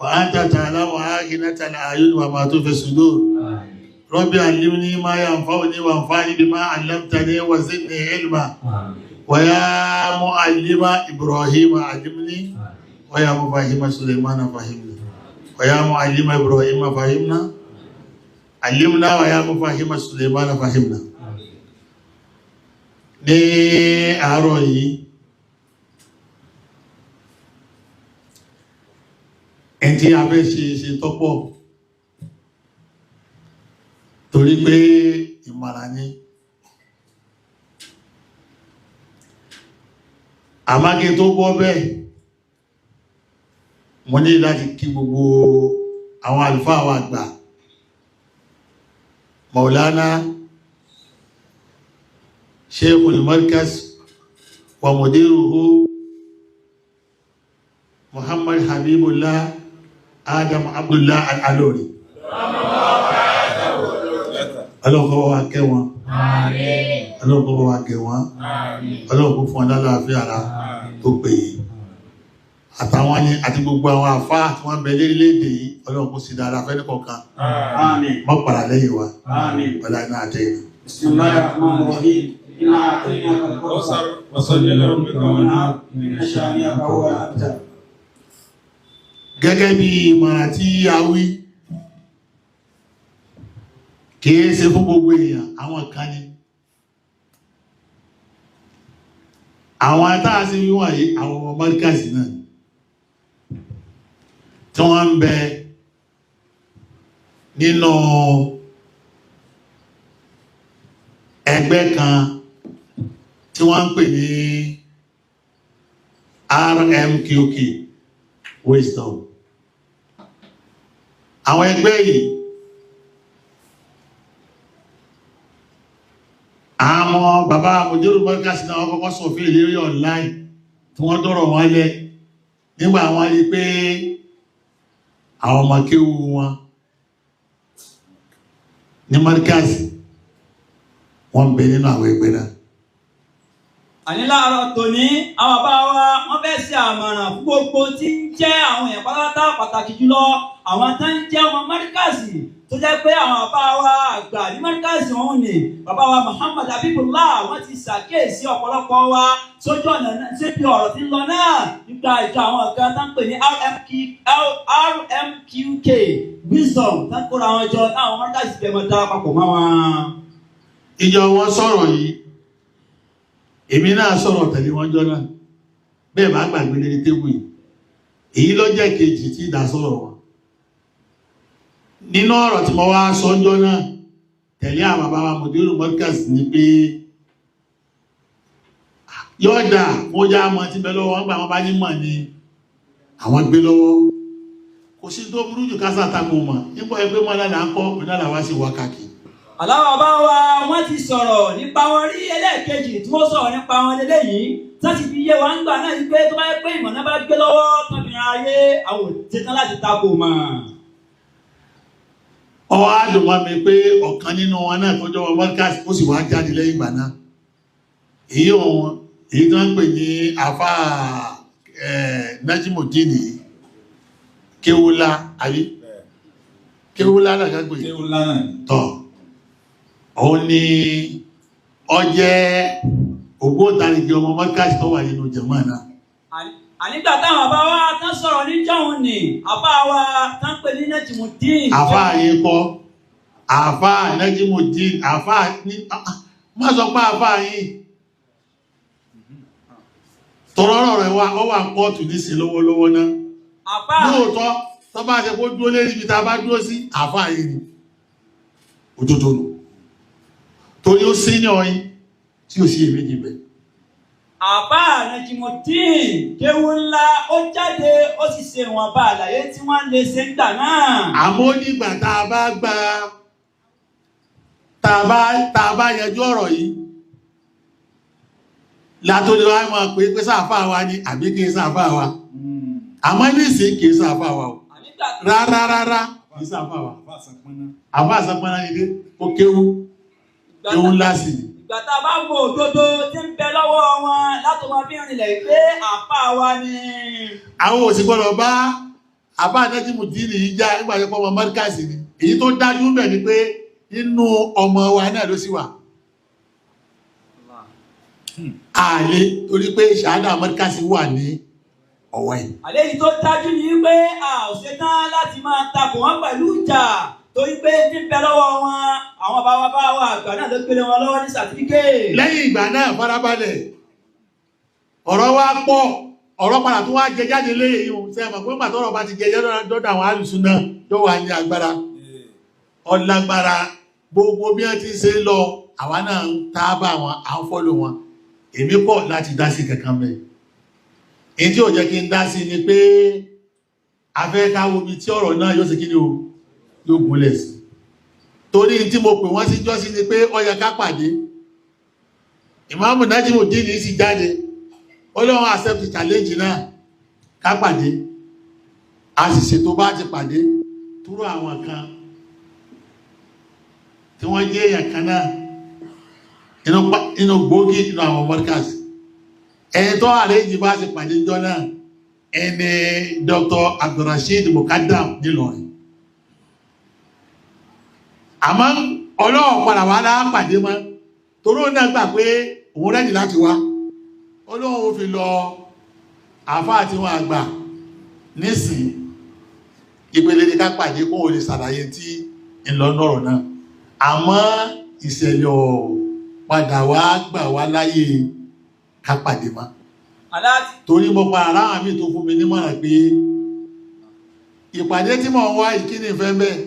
وأنت تعلم خائنة الأعين وما تخفي الصدور ربي علمني ما ينفعني وانفعني بما علمتني وزدني علما ويا معلم إبراهيم علمني ويا مفهم سليمان فهمنا ويا معلم إبراهيم فهمنا علمنا ويا مفهم سليمان فهمنا. ní àárọ̀ yìí ẹni tí a fẹ́ ṣe tọ́pọ̀ torí pé ìmọ̀ràn ni àmágé tó gbọ́ bẹ́ẹ̀ mo ní láti kí gbogbo àwọn àlùfáà wa àgbà Maulana Sheikhul Markaz wa mudiruhu Muhammad Habibullah Adam Abdullah Al-Alori. Ọlọ́run wa kẹ́ wọn. Ọlọ́run wa kẹ́ wọn. Ọlọ́run fún àlàáfíà ara tó péye. Àtàwọn ni àti gbogbo àwọn àfáà tí wọ́n bẹ lérílẹ̀-èdè yìí Ọlọ́run kó sí dáadáa fẹ́ nìkọ̀ọ̀kan. Mọ́ padà lẹ́yìn wa. Ọlá iná àtẹ́yìn. Bismillahirrahmanirrahim. إنا أعطيناك الكوثر وصل لربك وانحر إن شانئك هو الأبتر. Gẹ́gẹ́ bí ìmọ̀ràn tí a wí kìí ṣe fún gbogbo èèyàn, àwọn kan ni àwọn atáàsí wíwọ̀n yìí àwọn ọmọ mọ́ríkàsì náà tí wọ́n ń bẹ nínú ẹgbẹ́ kan tí wọ́n ń pè ní RMQK Wisdom. Àwọn ẹgbẹ́ yìí àwọn bàbá Mudiru Markaz náà wọ́n kọ́kọ́ sọ̀fin ìlérí online tí wọ́n dọ́rọ̀ wọn lẹ̀ nígbà wọ́n rí pé àwọn ọmọ kéwú wọn ní Markaz wọ́n bẹ nínú àwọn ẹgbẹ́ náà. Àní láàárọ̀ tòní àwọn bàbá wa wọ́n fẹ́ ṣe àmọ̀ràn fún gbogbo tí ń jẹ́ àwọn èèyàn pátápátá pàtàkì jùlọ àwọn tó ń jẹ́ ọmọ Markaz tó jẹ́ pé àwọn bàbá wa àgbà ní Markaz wọn ni bàbá wa Muhammad Habibullah wọ́n ti ṣàkíyèsí ọ̀pọ̀lọpọ̀ wa sójú ọ̀nà síbi ọ̀rọ̀ tí ń lọ náà nípa ìjọ àwọn nǹkan tó ń pè ní RMQK Wisdom tó ń kóra wọn jọ táwọn Markaz fẹ́ mọ́ dára papọ̀ mọ́ wọn. Ìjọ wọn sọ̀rọ̀ yìí èmi náà sọ̀rọ̀ tẹ̀lé wọn jọ náà bẹ́ẹ̀ bá gbàgbé lórí tébù yìí èyí ló jẹ́ kejì tí ìdá sọ̀rọ̀ wọn nínú ọ̀rọ̀ tí mo wá sọ́jọ́ náà tẹ̀lé àwọn bàbá wa Mudiru Markaz ní pé yọ́dà wọ́n já mọ́ tí bẹ lọ́wọ́ wọ́n gbà wọ́n bá ní mọ̀ ní àwọn gbé lọ́wọ́ kò sí tó burú jù kásá tako mọ̀ nípa ẹgbẹ́ mọ́lá là ń kọ́ ìnáàlà wá sí wákàkì. Àláwọ̀ bá wa wọ́n ti sọ̀rọ̀ nípa wọn rí ẹlẹ́ẹ̀kejì tí wọ́n sọ̀rọ̀ nípa wọn lélẹ́yìí láti fi yé wa ń gbà náà wípé tó bá yẹ pé ìmọ̀ náà bá gbé lọ́wọ́ tó fi ran ayé àwọn òtítàn láti tako mọ̀. Ọwọ́ àdùnmọ́ mi pé ọ̀kan nínú wọn náà tó jọwọ́ Markaz ó sì wá jáde lẹ́yìn ìgbà náà èyí tó ń pè ní àfà Najimudeen Kéwúlá àbí Kéwúlá náà kágbé tọ̀ òun ni ọjẹ́ ògbóǹtarìgì ọmọ Markaz tó wà nínú jàmáà náà. Ànígbà táwọn àbá wa tán sọ̀rọ̀ ní jọ̀hún ni àbá wa tán pè ní Najimudeen. Àfà yìí kọ́ àfà Najimudeen àfà ní má sọ pé àfà yìí tọrọrọ rẹ̀ wá ọ wà kóòtù nísìn lọ́wọ́lọ́wọ́ náà. Àbá lóòótọ́ tó bá ṣe kó dúró lérí ibi tá a bá dúró sí àfà yìí ni òjòjò nù torí ó sí ní ọyìn tí ó sí èméjì bẹ́ẹ̀. Àbá Najimudeen Kéwúlá ó jáde ó sì ṣe ìwọ̀nba àlàyé tí wọ́n lè ṣe gbà náà. Àmọ́ nígbà tá a bá yanjú ọ̀rọ̀ yìí látòlè wá mọ̀ pé sáàfà wa ni àbí kìí sáàfà wa. Àmọ́ nísìn kìí sáàfà wa o. Rárá kìí sáàfà wa. Àfà àsàpọ̀nà ilé ó kéwú ńlá sí ni. Ìgbà tá a bá wo òdodo tí ń bẹ lọ́wọ́ wọn láti wọn fi rìnlẹ̀ pé àpá wa ni. Àwọn òsì gbọ́dọ̀ bá àbá Nájímùdíìnì yìí já nígbà tó pọ̀ ọmọ mọ́ríkàsì ni èyí tó dájú bẹ̀ ni pé inú ọmọ wa náà ló sì wà àlè torí pé ṣàádà mọ́ríkàsì wà ní ọwọ́ yìí. àlẹ́ yìí tó dájú ni pé a ò ṣetán láti máa takò wọ́n pẹ̀lú ìjà torí pé níbẹ̀ lọ́wọ́ wọn àwọn bàbá wa àgbà náà ló gbélé wọn lọ́wọ́ ní sàtífíkẹ́. lẹ́yìn ìgbà náà farabalẹ̀ ọ̀rọ̀ wa pọ̀ ọ̀rọ̀ padà tó wá jẹ jáde lé èyí ohun sẹ́mọ̀ pé pàtó ọ̀rọ̀ bá ti jẹ jáde lọ́dọ̀ àwọn alùsùn náà tó wà ní agbára ọlágbára gbogbo bí wọ́n ti ṣe lọ àwa náà ń tábà wọn à ń fọ́lò wọn èmi kọ̀ láti dá sí kankan mẹ́ èyí tí ò jẹ́ kí n dá sí ni pé afẹ́ káwo bí tí ọ̀rọ̀ náà yóò ṣe kí ni o yóò gúnlẹ̀ sí torí tí mo pè wọ́n sí jọ́sí ni pé ó yẹ ká pàdé Ìmáàmù Nájímùdíìnì sì jáde Ọlọ́run accept challenge náà ká pàdé a sì ṣètò bá ti pàdé túrò àwọn kan tí wọ́n jẹ́ èèyàn kan náà inú gbòógì inú àwọn podcast ẹni tó àrẹ́jì bá ti pàdé jọ náà ẹni Dr. Abdulrasheed Mukadam nílọrin àmọ́ Ọlọ́run padà wá láà pàdé mọ́ torí ó náà gbà pé òun rẹ́dì láti wá Ọlọ́run fi lọ àfáà tí wọ́n àgbà nísìn ìpele ní ká pàdé kó o lè ṣàlàyé tí ìlọ́nọ̀rọ̀ náà àmọ́ ìṣẹ̀lẹ̀ padà wá gbà wá láyé ká pàdé mọ́ torí mo pa ara àmì tó fún mi nímọ̀ràn pé ìpàdé tí mo ń wá ìkíni ìfẹ́ bẹ́ẹ̀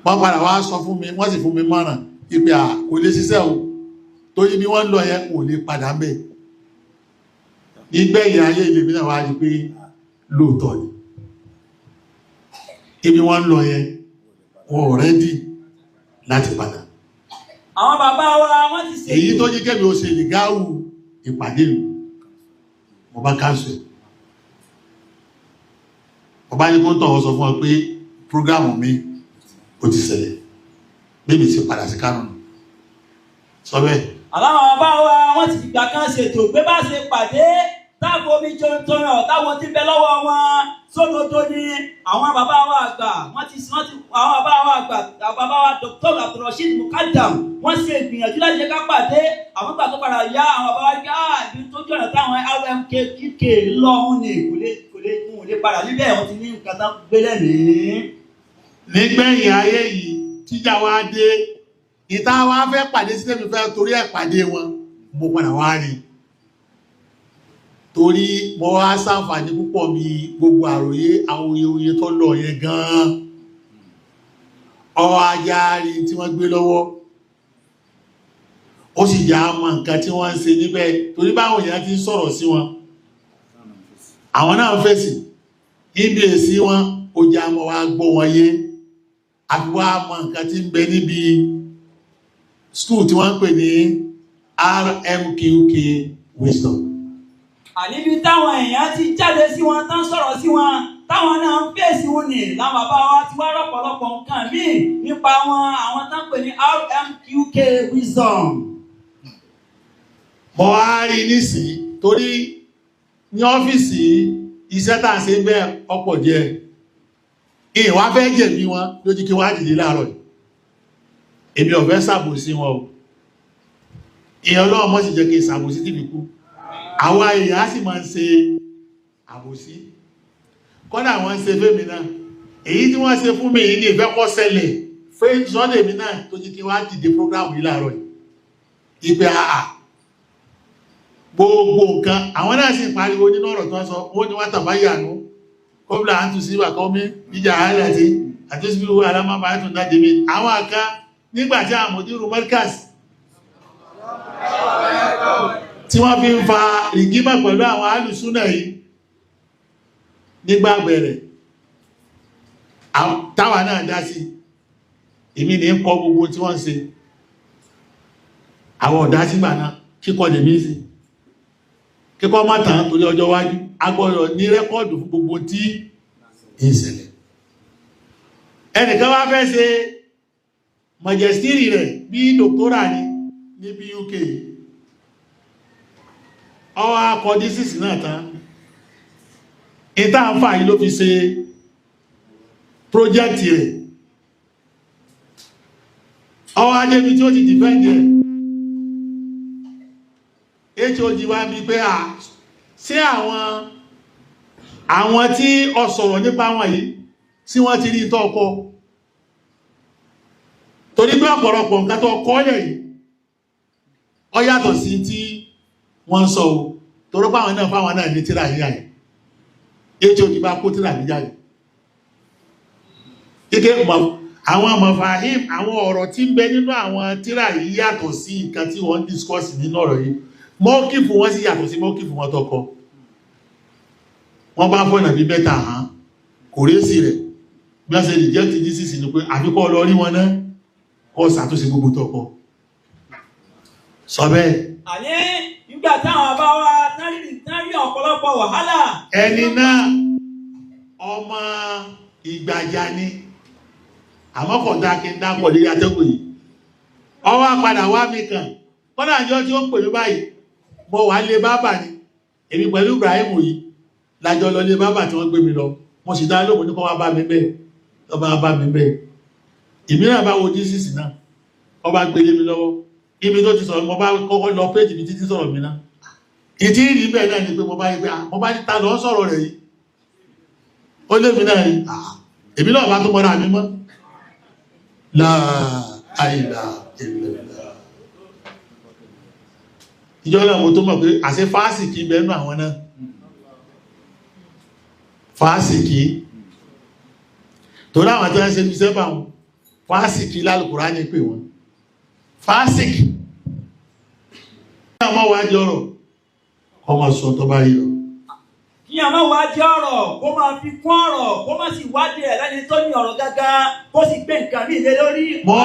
wọ́n padà wá sọ fún mi wọ́n sì fún mi mọ̀ràn ìpè kò lè ṣiṣẹ́ o torí bí wọ́n lọ yẹn kò lè padà bẹ̀ nígbẹ̀yìn ayé ilé mi náà wá rí pé lóòótọ́ ni ibi wọ́n lọ yẹn wọ́n rẹ́dì láti padà àwọn bàbá wa wọ́n ti ṣe èyí tó jí kẹ́mi ó ṣe ìgáwù ìpàdé lù mo bá káṣù ọba ní kó tọ̀ ọ sọ fún ọ pé prógámù mi ó ti ṣẹlẹ̀ bébì ti padà sí Kánò sọ bẹ́ẹ̀. àwọn bàbá wa wọ́n ti gbà kan ṣètò pé bá ṣe pàdé táàbù omi jọntọrọ táwọn ti bẹ lọ́wọ́ wọn sódodo ni àwọn bàbá wa àgbà wọ́n ti àwọn bàbá wa àgbà àwọn bàbá wa Dr. Abdulrasheed Mukadam wọ́n ṣe ìgbìyànjú láti jẹ́ ká pàdé àwọn gbà tó padà yá àwọn bàbá wa gbé ibi tó jọ̀nà táwọn RMK kíkè lọ́hún ni kò lè padà níbẹ̀ wọ́n ti ní nǹkan tán gbélé nìyí. nígbẹ̀yìn ayé yìí tíjà wa dé ìta wa fẹ́ pàdé sí tẹ́mi fẹ́ torí ẹ̀ pàdé wọn mo padà wá rí torí mo wá ṣàǹfààní púpọ̀ mi gbogbo àròyé àwọn oyè tó lọ yẹn gan-an ọwọ́ ajárí tí wọ́n gbé lọ́wọ́ ó sì já mọ̀ nǹkan tí wọ́n ń ṣe níbẹ̀ torí báwọn èèyàn ti ń sọ̀rọ̀ sí wọn àwọn náà ń fèsì níbi èsì wọn ó já mọ́ wá gbọ́ wọn yé àfi wá mọ̀ nǹkan tí ń bẹ níbi school tí wọ́n ń pè ní RMQK Wisdom. àníbi táwọn èèyàn ti jáde sí wọn tán sọ̀rọ̀ sí wọn táwọn náà ń fèsì wọn ni láwọn bàbá wa ti wá rọ̀pọ̀lọpọ̀ nǹkan míì nípa wọn àwọn tán pè ní RMQK Wisdom. mo wá rí nísìnyí torí ní ọ́fíìsì iṣẹ́ tá à ń ṣe bẹ́ẹ̀ ọ̀pọ̀ díẹ̀ ìwà fẹ́ jẹ̀bi wọn lójú kí wọ́n á dìde láàárọ̀ yìí èmi ò fẹ́ ṣàbòsí wọn o ìyẹn Ọlọ́run mọ́ sì jẹ́ kí ṣàbòsí tìbí kú àwọn èèyàn á sì máa ń ṣe àbòsí kọ́nà àwọn ń ṣe fẹ́mi náà èyí tí wọ́n ṣe fún mi yìí ní ìfẹ́ kọ́ ṣẹlẹ̀ fẹ́ sọ́dẹ̀ mi náà tó jí kí wọ́n á dìde prógrámù yìí láàárọ̀ yìí ìpè àà gbogbo nǹkan àwọn náà sì pariwo nínú ọ̀rọ̀ tó ń sọ wọ́n ni wọ́n tàbá yànú kọ́bílà àtún sí wà kọ́mí ìjà àárẹ̀ àti síbí alámábà àtún dáde mi àwọn àká nígbàtí àmòdírù Markaz tí wọ́n fi ń fa ìgímọ̀ pẹ̀lú àwọn alùsúnà yìí nígbà bẹ̀rẹ̀ táwa náà dá sí èmi ní kọ gbogbo tí wọ́n ṣe àwọn ọ̀dá sígbà náà kíkọ́ lè mí sí kíkọ́ mọ́tàn torí ọjọ́ wájú agbọ́dọ̀ ní rẹ́kọ́ọ̀dù fún gbogbo tí ìṣẹ̀lẹ̀ ẹnìkan wá fẹ́ ṣe mọ̀jẹ̀stírì rẹ̀ bí dòkítọ́rà ní níbi UK ọwọ́ akọ dísìsì náà tán ìta àǹfà yìí ló fi ṣe project rẹ̀ ọwọ́ adébí tí ó ti dìfẹ́ǹdì ẹ̀ HOD wá bí pé ṣé àwọn tí ọ sọ̀rọ̀ nípa wọn yìí sí wọ́n ti rí ìtọ́ ọkọ torí pé ọ̀pọ̀lọpọ̀ nǹkan tó kọ́ lẹ̀ yìí ọ yàtọ̀ sí tí wọ́n sọ o torí pé àwọn náà fáwọn náà ní tíra yíyà yìí HOD bá kó tíra níjà yìí ike àwọn mọ̀fàhìm àwọn ọ̀rọ̀ tí ń bẹ nínú àwọn tíra yìí yàtọ̀ sí nǹkan tí wọ́n discuss nínú ọ̀rọ̀ yìí mọ́kìfù wọ́n sì yàtọ̀ sí mọ́kìfù wọn tọkọ wọ́n bá fọ́nà bí mẹ́ta hàn kò résì rẹ̀ bí wọ́n ṣe reject Jesus ní pé àfikọ́ lọ rí wọn náà kọ́ ṣàtúnṣe gbogbo tọkọ sọ bẹ́ẹ̀. àní nígbà táwọn bá wá nárí ọ̀pọ̀lọpọ̀ wàhálà. ẹni náà ọmọ Ìgbàjà ni àmọ́ kò dá kí n dápọ̀ lórí atẹ́gùn yìí ọwọ́ padà wá mi kàn kọ́nà àjọ tí ó pè mí báyìí mo wà lé bábà ni èmi pẹ̀lú Ibrahim yìí lájọ lọ lé bábà tí wọ́n gbé mi lọ mo sì dá lóhùn ní kọ́ wá bá mi bẹ́ẹ̀ ọba bá mi bẹ́ẹ̀ ìmíràn bá wo Jesus náà ọba gbélé mi lọ́wọ́ ibi tó ti sọ̀rọ̀ mo bá kọ́kọ́ lọ péjì mi títí sọ̀rọ̀ mi náà ìtí rí bẹ́ẹ̀ náà ni pé mo bá ní ta lọ sọ̀rọ̀ rẹ̀ yìí ó lé mi náà yìí èmi náà bá tó mọ́ra mi mọ́ láàáìlà ìlẹ̀lẹ̀ ìjọ náà mo tó mọ̀ pé àṣẹ fásìkì bẹ̀ẹ́nù àwọn náà fásìkì tó láwọn tó ń ṣe iṣẹ́ bá wọn fásìkì lálùkùránì pè wọn fásìkì ọmọ wa jẹ́ ọ̀rọ̀ ọmọ sọ tó bá yọ kí àmọ́ wá jẹ́ ọ̀rọ̀ kó máa fi kún ọ̀rọ̀ kó má sì wádìí ẹ̀ lẹ́ni tó ní ọ̀rọ̀ gágá kó sì gbé nǹkan ní ilé lórí. mọ́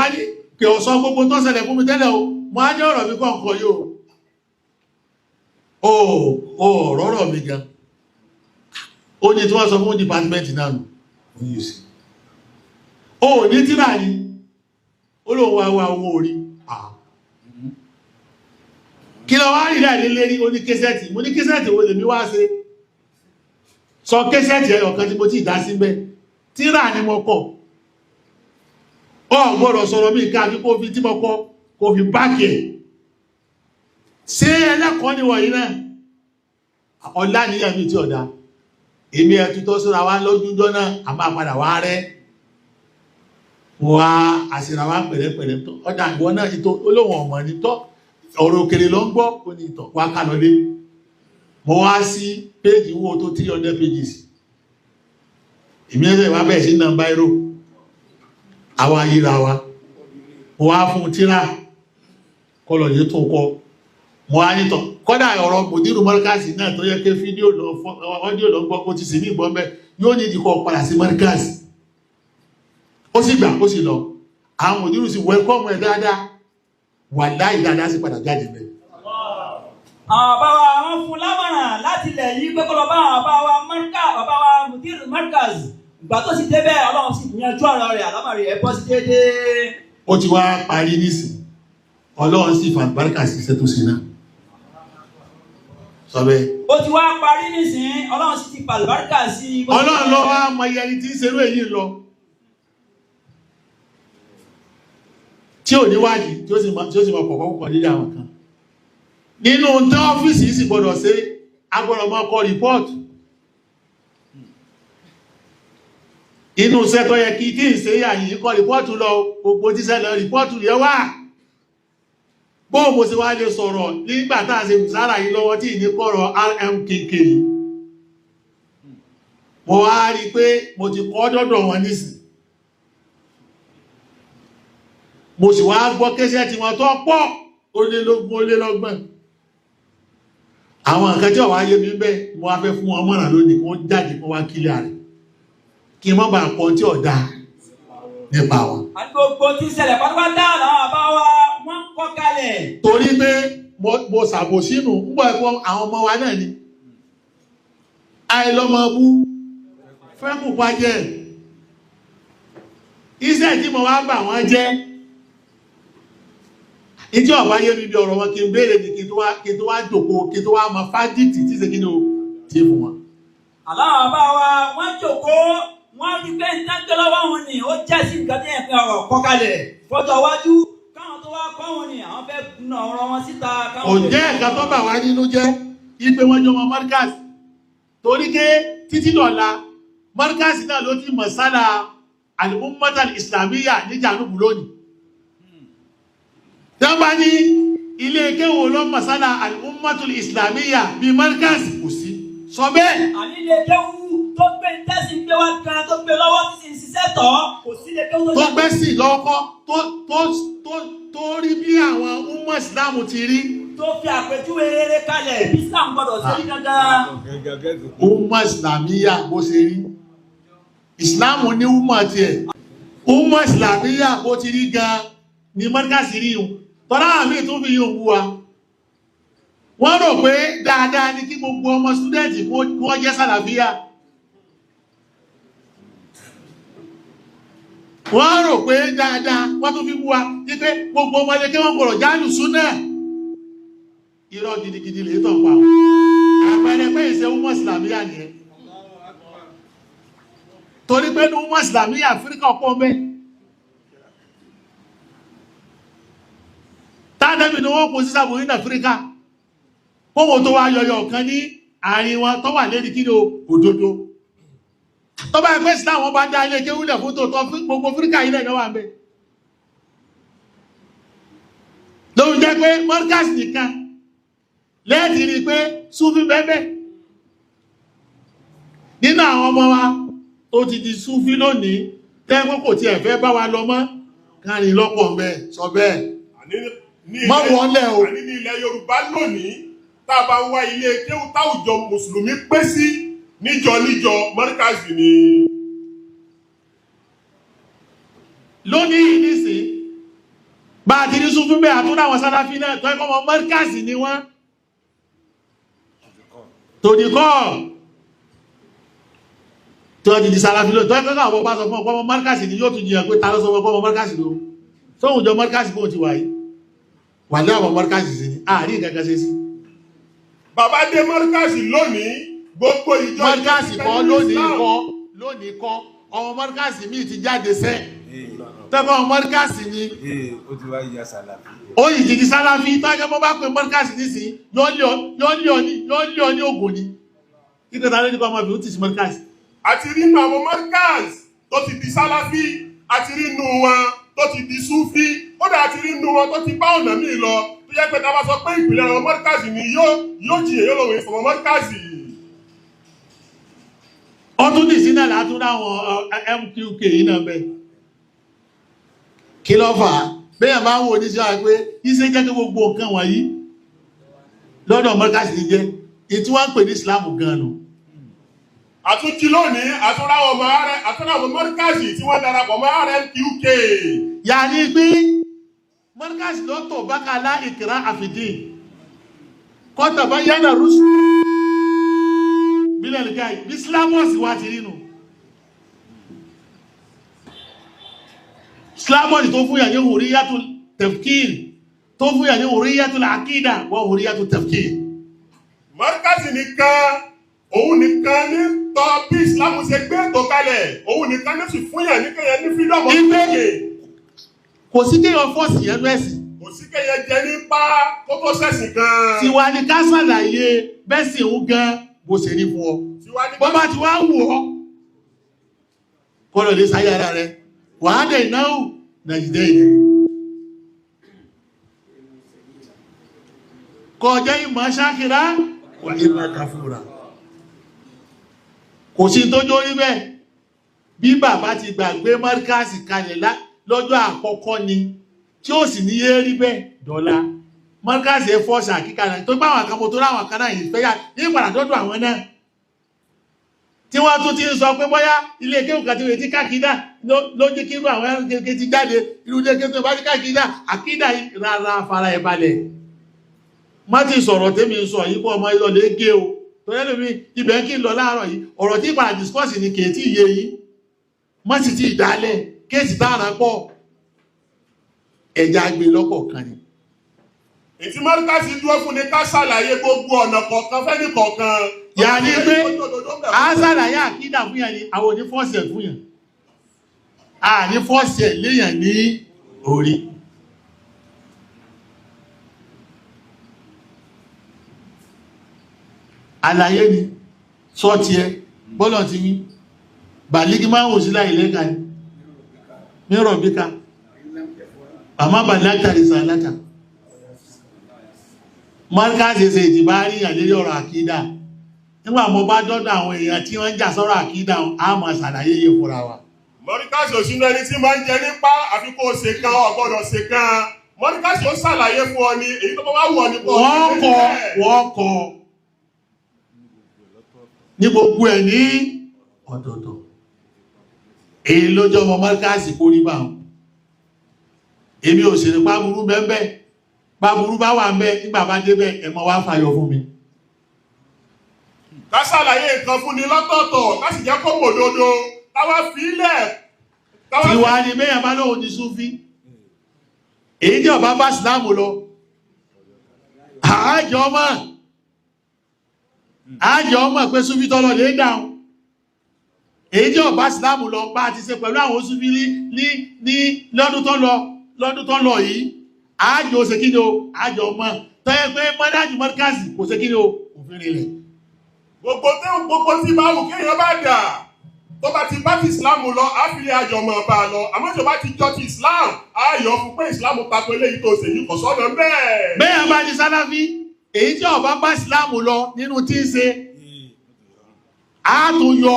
á ní pé ọ̀sán gbogbo tó ṣẹlẹ̀ fún mi tẹ́lẹ̀ o mọ́ á ní ọ̀rọ̀ mi kọ̀ọ̀kan yóò ọ̀rọ̀ mi gan ó ní tí wọ́n sọ fún dìpátímẹ́ntì náà nù ó ní tíra ní ó lóun wá owó orí kí lọ wá rí láì lérí ó ní késẹ́ẹ̀tì mo ní késẹ́ẹ̀tì wo lèmi wá ṣe sọ késẹ́ẹ̀tì ẹyọ̀kan tí mo ti dá sí bẹ́ tíra ni mo kọ ọ gbọ́dọ̀ sọ̀rọ̀ mi ká fi kó fi tí mo kọ kó fi báàkì ẹ̀ ṣé ẹlẹ́kọ̀ọ́ ni wọ̀nyí náà ọ̀la níyàn mi tí ọ̀dá èmi ẹ̀tù tó síra wá lójújọ́ náà a máa padà wá rẹ́ wá àṣìra wá pẹ̀lẹ́pẹ̀lẹ́ ọ̀dà ìwọ náà ìtò olóhùn ọmọ ní tọ́ ọ̀rọ̀ òkèrè lọ ń gbọ́ ó ní ìtọ̀ wá ká lọlé mo wá sí péjì wo tó 300 pages ìmìíràn wá bẹ̀ẹ̀ sí nàmbá ẹ̀rọ àwọn ayíra wa mo wá fún tíra kọlọ̀ yìí tó kọ mo wá nítọ̀ kọ́dà ọ̀rọ̀ mòdírù mọ́ríkàsì náà tó yẹ ké fídíò lọ gbọ́ kó ti sì ní ìbọn bẹ́ yóò ní ìdíkọ̀ padà sí mọ́ríkàsì ó sì gbà ó sì lọ àwọn mòdírù sì wẹ́kọ́mù ẹ̀ dáadáa wà láì dáadáa sí padà jáde bẹ́. Àbáwa wọn fún lámọ̀ràn láti lẹ̀ yí pé kọ́lọ́ bá àbáwa mùdírù mọ́ríkàsì ìgbà tó sì débẹ̀ ọlọ́run sì yanjú ọ̀rọ̀ rẹ̀ àlámọ̀rí ẹ̀ bọ́ sí déédéé. Ó ti wá parí nísìn ọlọ́run sì fàbáríkà sí iṣẹ́ tó ṣe náà. Sọ́bẹ̀. Ó ti wá parí nísìn ọlọ́run sì ti fàbáríkà sí. Ọlọ́run lọ wá mọ iye ẹni tí ń ṣerú èyí lọ. Tí ò níwádìí tí ó sì mọ pọ̀pọ̀ púpọ̀ nílé àwọn kan. Nínú tí ọ́fíìsì sì gbọdọ̀ ṣe agbọ́dọ̀ máa kọ rìpọ́ọ̀tù. Inú iṣẹ́ tó yẹ kí n ṣe yà yìí kọ rìpọ́ọ̀tù lọ gbogbo tí ṣẹlẹ̀ rìpọ́ọ̀tù yẹ wà. Bó mo sì wá lè sọ̀rọ̀ nígbà tá a ṣe ìsára yìí lọ́wọ́ tí ìní kọ́rọ̀ RMKK. Mo wá rí pé mo ti kọ́ dọ́dọ̀ wọn nísìn. Mo sì wá gbọ́ kéṣẹ́ tí wọ́n tó pọ̀ ó lé lógún ó lé lọ́gbọ̀n. Àwọn nǹkan tí ó wá yé mi bẹ́ẹ̀ mo wá fẹ́ fún wọn mọ̀ràn lónìí kí wọ́n jáde kó wá kílẹ̀ rẹ̀ kí wọ́n bá pọ̀ tí ó dáa nípa wọn. Àti gbogbo tí ṣẹlẹ̀ pátápátá làwọn àbá wa wọ́n kọ́ kalẹ̀. Torí pé mo ṣàbò sínú ń bọ̀ ẹ̀kọ́ àwọn ọmọ wa náà ni. Àìlọ́mọ bú fẹ́ kù pa jẹ́. Iṣẹ́ tí mo wá bà wọ́n jẹ́. ìjọ ọ̀bá yé mi bí ọ̀rọ̀ wọn kí n béèrè ní kí n tó wá jòkó kí n tó wá mọ fájìtì tí ṣe kí ni o ti fún wọn. Aláwọ̀ bá wa wọ́n jòkó wọ́n rí pé ìdájọ́ lọ́wọ́ wọn ni ó jẹ́ sí nǹkan tí ẹ̀fẹ́ ọ̀rọ̀ kọ́ kalẹ̀ fọ́jọ́ iwájú káwọn tó wá kọ́ wọn ni àwọn fẹ́ na ọ̀rọ̀ wọn síta. Kò jẹ́ ẹ̀ka tó bà wá nínú jẹ́ ipe wọn jọ mọ Markaz torí ké títí dọ̀la Markaz náà ló ti mọ̀ sálà al-ummah al-islamiyya ní Jànúbù lónìí. Dábàá ní ilé kéwò lọ mọ̀ sálà al-ummah al-islamiyya bí Markaz kò sí. Sọ bẹ́ẹ̀. Àní ilé kéwù tó gbé tẹ́sí gbé wá kan tó gbé lọ́wọ́ tí sì ń ṣiṣẹ́ tọ̀ kò sí ilé kéwù tó gbé sí lọ́kọ́ tó rí bí àwọn umma Islam ti rí. Tó fi àpèjúwe rere kalẹ̀ bí Islam gbọdọ̀ sí gangan. Umma Islamiyya bó ṣe rí. Islam ní umma tiẹ̀. Umma Islamiyya bó ti rí gan ni Markaz rí yùn. Tọ́lá àmì tó fi yùn wú wa. Wọ́n rò pé dáadáa ní kí gbogbo ọmọ stúdẹ̀ntì wọ́n jẹ́ sàlàfíà. Wọ́n rò pé dáadáa wọ́n tó fi wú wa ní pé gbogbo ọmọdé kí wọ́n gbọ́rọ̀ jálù súnà. Irọ́ gidigidi lè tọ̀ pa. Àpẹẹrẹ pé ìṣe Umma Islamiyya nìyẹn. Torí pé ní Umma Islamiyya Áfíríkà ọ̀pọ̀ mẹ́. Tánẹ́bì ni wọ́n kò sí sàbòrí ní Áfíríkà. Kóhùn tó wá yọyọ kan ní àárín wọn tó wà lérí kí ní òdodo. Tó bá ẹgbẹ́ Islam wọn bá dá ilé kéwúlẹ̀ fún tòótọ́ gbogbo Áfíríkà ilẹ̀ náà wà ń bẹ. Lórí jẹ́ pé Markaz nìkan lẹ́ẹ̀tì rí pé Súfí bẹ́ẹ̀ nínú àwọn ọmọ wa tó ti di Súfí lónìí tẹ́gbọ́n kò tiẹ̀ fẹ́ bá wa lọ mọ́ kárin lọ́pọ̀ mẹ́ sọ bẹ́ẹ̀. Mọ́ wọ́n lẹ̀ o. Àní ní ilẹ̀ Yorùbá lónìí tá a bá ń wá ilé kéwú táwùjọ mùsùlùmí pé sí níjọ Markaz ni. Lónìí nísìn bá a ti ní Súfí bẹ́ẹ̀ àtúndà àwọn Sàláfí náà tó ẹkọ́ wọn Markaz ni wọ́n. Tòdìkọ́ tó ti di Sàláfí lónìí tó ẹkọ́ àwọn bá sọ fún ọkọ́ Markaz ni yóò tún jìyàn pé ta ló sọ fún ọkọ́ Markaz ló sóhun jọ Markaz kó ti wà yìí wà ní àwọn Markaz sí ni àárín ìkẹ́kẹ́ sí sí. Bàbá dé Markaz lónìí gbogbo ìjọ Markaz kọ́ lónìí kọ́ ọmọ Markaz mi ti jáde sẹ́ tẹ́kọ̀ ọmọ Markaz ni ó ti wá ìyá Sàláfí ó yìí ti di Sàláfí tọ́jọ́ bọ́ bá pè Markaz nísìn yóò lé ọ ní ògùn ni kíkẹ́ ta ló ní kọ́ ọmọ ìbí ti sí Markaz. àti rínú àwọn Markaz tó ti di Sàláfí àti rínú wọn tó ti di Súfí ó dà àti rínú wọn tó ti bá ọ̀nà míì lọ tó yẹ pé ta bá sọ pé ìpìlẹ̀ àwọn Markaz ni yóò jìyà yóò lọ́wọ́ ìfọ̀mọ́ Markaz. Ọdún nìsí náà látún láwọn MQK yìí náà bẹ́ kí ló fà á bẹ́yàn máa ń wo oníṣẹ́ àpé iṣẹ́ jẹ́ kí gbogbo nǹkan wọ̀nyí lọ́dọ̀ Markaz ní jẹ́ ìtí wọ́n ń pè ní Islam gan-an. Àtúntí lónìí àtúnláwọ̀ Markaz tí wọ́n darapọ̀ mọ́ RMQK. Yà ní pé Markaz lọ́tọ̀ bákàlá ìkìrá àfìdí kọ́tà bá yánà rúṣù bílẹ̀ nìkan bí Islamọ́sì wá ti rínú. Islamọ́sì tó fúnyà ní hurriyatul tafkir tó fúnyà ní hurriyatul aqida wọ́n hurriyatul tafkir. Markaz nìkan òun nìkan ní tọ́ bí Islam ṣe gbé ètò kalẹ̀ òun nìkan ní sì fúnyà ní kẹyẹ ní freedom of speech. Kò sí kéèyàn fọ́ọ̀sì yẹn lẹ́sìn. Kò sí kẹyẹ jẹ nípa kó tó ṣẹ̀sìn gan. Tiwa ni ká ṣàlàyé bẹ́sìn òun gan bó ṣe rí fún ọ. Bọ́bá ti wá wù ọ́ kọ́lọ̀ lè sáyé ara rẹ̀ wàhálà ìnáwó nàìjíríà ilẹ̀ kọjá ìmọ̀ ṣákìrá wà ìmọ̀ kàfúrà kò sí tó jó rí bẹ́ẹ̀ bí bàbá ti gbàgbé Markaz kalẹ̀ lọ́jọ́ àkọ́kọ́ ni tí ó sì ní yé rí bẹ́ẹ̀ dọ́là Markaz ẹ fọ́ọ̀sì àkíkà tó gbáwọn àkàmọ́ tó ráwọn kan náà yìí fẹ́yà ní ìpàdà dọ́dọ̀ àwọn náà tí wọ́n tún ti ń sọ pé bóyá ilé kéwù kan ti retí kákídà ló jẹ́ kí irú àwọn ẹranko ti jáde irú ilé kéwù tó bá ti kákídà àkídà rárá fara ẹ̀ balẹ̀ má ti sọ̀rọ̀ tẹ́mi ń sọ yìí kó ọmọ ìlọlẹ̀ gé o tó yẹ́ lómi ibẹ̀ kí n lọ láàárọ̀ yìí ọ̀rọ̀ tí ìpàdà discourse ni kèétí iye yìí má sì ti ìdálẹ̀ kéèsì táàrà pọ̀ ẹ̀já gbé lọ́pọ̀ kan ni Ìtí mọ́ríkàsì dúró fún ni ká ṣàlàyé gbogbo ọ̀nà kọ̀ọ̀kan fẹ́ni kọ̀ọ̀kan. Yà ní pé a ṣàlàyé àkídà fún yàn ni àwọn òní fọ́ọ̀sì ẹ̀ fún yàn. A ní fọ́ọ̀sì ẹ̀ léyàn ní orí. Àlàyé ni sọ́ọ̀tì ẹ bọ́lọ̀ ti wí. Bàlígí máa ń wò sí láì lẹ́ka ni. Mírọ̀ bíká. Àmá bàláta risalata. Mọ́ríkàsì ṣe ìdìbá rí àlérí ọ̀rọ̀ àkídà. Nígbà mo bá dọ́dọ̀ àwọn èèyàn tí wọ́n ń jà sọ́rọ̀ àkídà, a máa ṣàlàyé yìí fúnra wa. Mọ́ríkàsì òṣìnà ẹni tí máa ń jẹ nípa àfikún òṣè kan ọ̀gbọ́dọ̀ ṣe kan. Mọ́ríkàsì ó ṣàlàyé fún ọ ní èyí tó bá wà wọ̀ nípa wọ́n kọ ní gbogbo ẹ̀ ní ọ̀tọ̀ọ̀tọ̀. Èyí ló jọ ọmọ Mọ́ríkàsì kó rí bá wọn. Èmi ò sì ní pàbùrú bẹ́ẹ̀ pàbùrú bá wà mẹ́ nígbà bá débẹ̀ ẹ̀mọ́ wá fàyọ fún mi. Ká ṣàlàyé nǹkan fún ni lọ́tọ̀ọ̀tọ̀ ká sì jẹ́ kó mòdodo káwá fílẹ̀. Ìwà ni mẹ́yàn bá lóhun ní Súfí. Èyí jẹ́ ọba bá Ìsìlámù lọ. Àájọ ọmọ pé Súfí tọ́lọ lè dáhùn. Èyí jẹ́ ọba Ìsìlámù lọ bá ti ṣe pẹ̀lú àwọn Súfí ní lọ́dún tó lọ yìí. Àájọ ó ṣe kí ni o, àájọ ọmọ tó yẹ pé mọ́dájú Mọ́ríkàsì kò ṣe kí ni o, òfin rẹ̀. Gbogbo tí bá wù kéèyàn bá dà tó bá ti bá ti Islam lọ áfílẹ̀ àjọmọ̀ bá lọ àmọ́ tó bá ti jọ ti Islam ayọ̀ fún pé Islam tako eléyìí tó ṣe yìí kò sọ́nà bẹ́ẹ̀. Bẹ́ẹ̀ bá ní Sàláfí èyí tí ọba bá Islam lọ nínú tí ń ṣe àtúnyọ